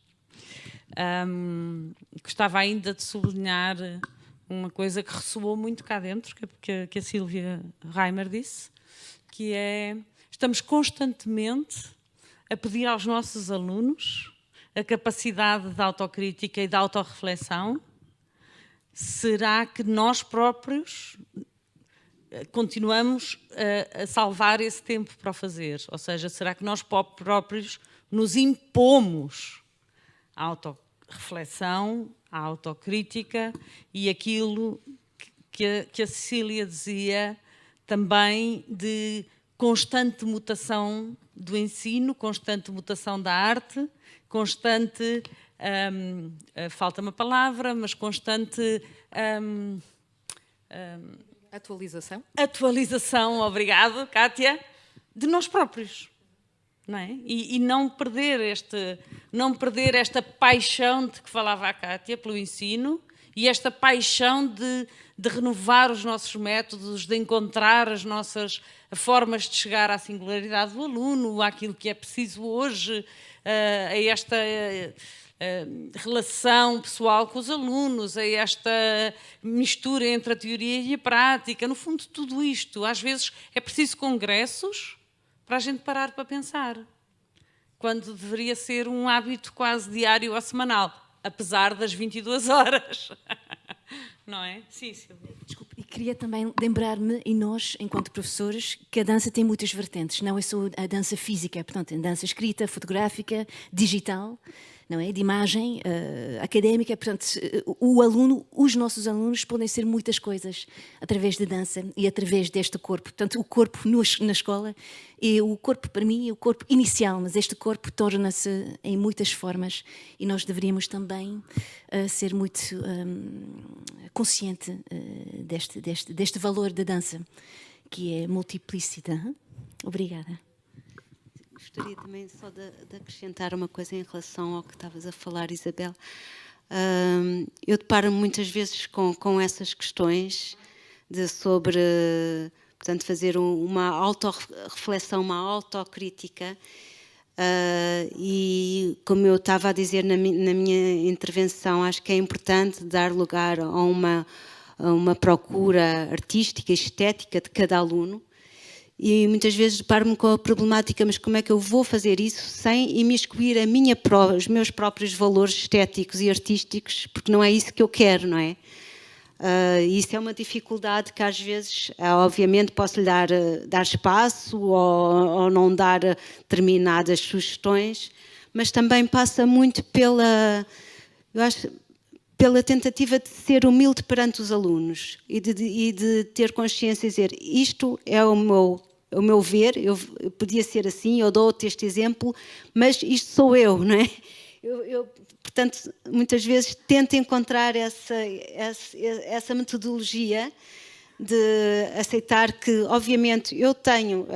Gostava ainda de sublinhar uma coisa que ressoou muito cá dentro, que a Sílvia Reimer disse, que é: estamos constantemente a pedir aos nossos alunos a capacidade de autocrítica e de autorreflexão. Será que nós próprios continuamos a salvar esse tempo para o fazer? Ou seja, será que nós próprios nos impomos a autorreflexão, a autocrítica e aquilo que a Cecília dizia também, de constante mutação do ensino, constante mutação da arte, constante, falta-me a palavra, mas constante... Atualização? Atualização, obrigado, Kátia, de nós próprios. Não é? E não perder esta paixão de que falava a Kátia pelo ensino e esta paixão de renovar os nossos métodos, de encontrar as nossas formas de chegar à singularidade do aluno, àquilo que é preciso hoje, a esta relação pessoal com os alunos, a esta mistura entre a teoria e a prática. No fundo, tudo isto. Às vezes é preciso congressos para a gente parar para pensar, quando deveria ser um hábito quase diário ou semanal, apesar das 22 horas. Não é? Sim, Silvia. Desculpe, e queria também lembrar-me, e nós, enquanto professores, que a dança tem muitas vertentes, não é só a dança física, portanto, a dança escrita, fotográfica, digital, não é? De imagem, académica, portanto, o aluno, os nossos alunos podem ser muitas coisas através da dança e através deste corpo. Portanto, o corpo na escola, e o corpo para mim é o corpo inicial, mas este corpo torna-se em muitas formas e nós deveríamos também ser muito consciente deste valor da dança, que é multiplicita. Obrigada. Gostaria também só de acrescentar uma coisa em relação ao que estavas a falar, Isabel. Eu deparo-me muitas vezes com essas questões sobre, portanto, fazer uma autorreflexão, uma autocrítica. E, como eu estava a dizer na minha intervenção, acho que é importante dar lugar a uma procura artística e estética de cada aluno. E muitas vezes deparo-me com a problemática, mas como é que eu vou fazer isso sem imiscuir os meus próprios valores estéticos e artísticos, porque não é isso que eu quero, não é? Isso é uma dificuldade que às vezes, obviamente, posso lhe dar espaço ou não dar determinadas sugestões, mas também passa muito pela tentativa de ser humilde perante os alunos e de ter consciência e dizer, isto é o meu ver, eu podia ser assim, eu dou-te este exemplo, mas isto sou eu, não é? Portanto, muitas vezes tento encontrar essa metodologia de aceitar que, obviamente, eu tenho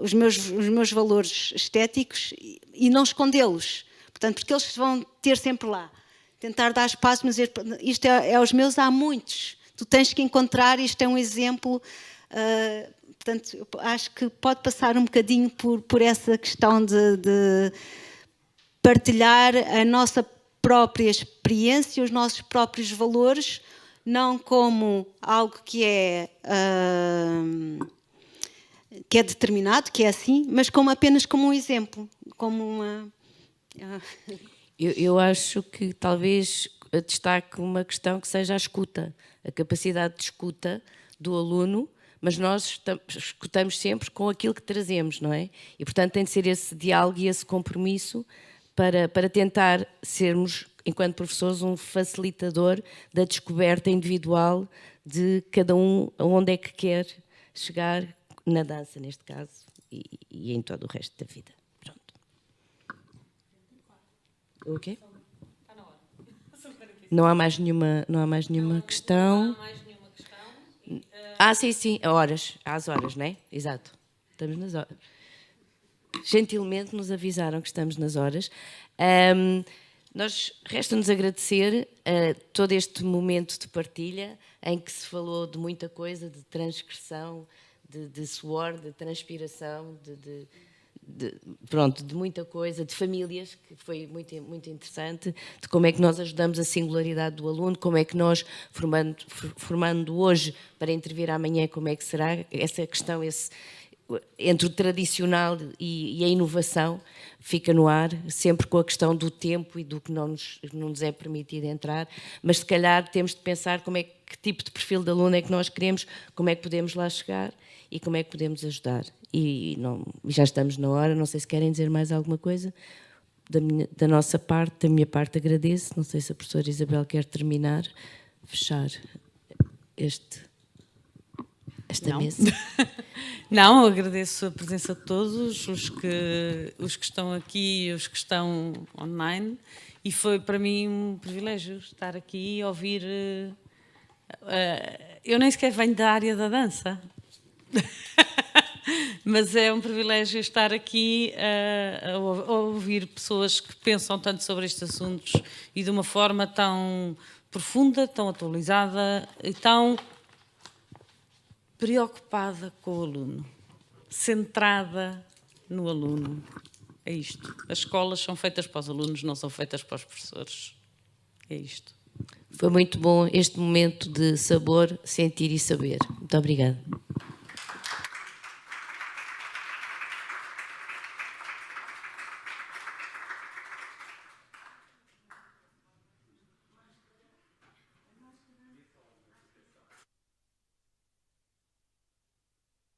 os meus valores estéticos e não escondê-los, portanto, porque eles vão ter sempre lá. Tentar dar espaço, mas dizer, isto é os meus, há muitos. Tu tens que encontrar, isto é um exemplo. Portanto, eu acho que pode passar um bocadinho por essa questão de partilhar a nossa própria experiência, os nossos próprios valores, não como algo que é determinado, que é assim, mas apenas como um exemplo, como uma... Eu acho que talvez destaque uma questão que seja a escuta, a capacidade de escuta do aluno, mas nós escutamos sempre com aquilo que trazemos, não é? E, portanto, tem de ser esse diálogo e esse compromisso para tentar sermos, enquanto professores, um facilitador da descoberta individual de cada um, aonde é que quer chegar na dança, neste caso, e em todo o resto da vida. O quê? Não há mais nenhuma questão. Sim, às horas, não é? Exato. Estamos nas horas. Gentilmente nos avisaram que estamos nas horas. Resta-nos agradecer todo este momento de partilha em que se falou de muita coisa, de transgressão, de suor, de transpiração, de muita coisa, de famílias, que foi muito, muito interessante, de como é que nós ajudamos a singularidade do aluno, como é que nós, formando hoje para intervir amanhã, como é que será essa questão, entre o tradicional e a inovação, fica no ar, sempre com a questão do tempo e do que não nos é permitido entrar, mas se calhar temos de pensar que tipo de perfil de aluno é que nós queremos, como é que podemos lá chegar e como é que podemos ajudar. E já estamos na hora, não sei se querem dizer mais alguma coisa. Da nossa parte, da minha parte, agradeço. Não sei se a professora Isabel quer terminar, fechar esta mesa. Não, agradeço a presença de todos, os que estão aqui e os que estão online, e foi para mim um privilégio estar aqui e ouvir. Eu nem sequer venho da área da dança. Mas é um privilégio estar aqui a ouvir pessoas que pensam tanto sobre estes assuntos e de uma forma tão profunda, tão atualizada e tão preocupada com o aluno, centrada no aluno. É isto. As escolas são feitas para os alunos, não são feitas para os professores. É isto. Foi muito bom este momento de sabor, sentir e saber. Muito obrigada.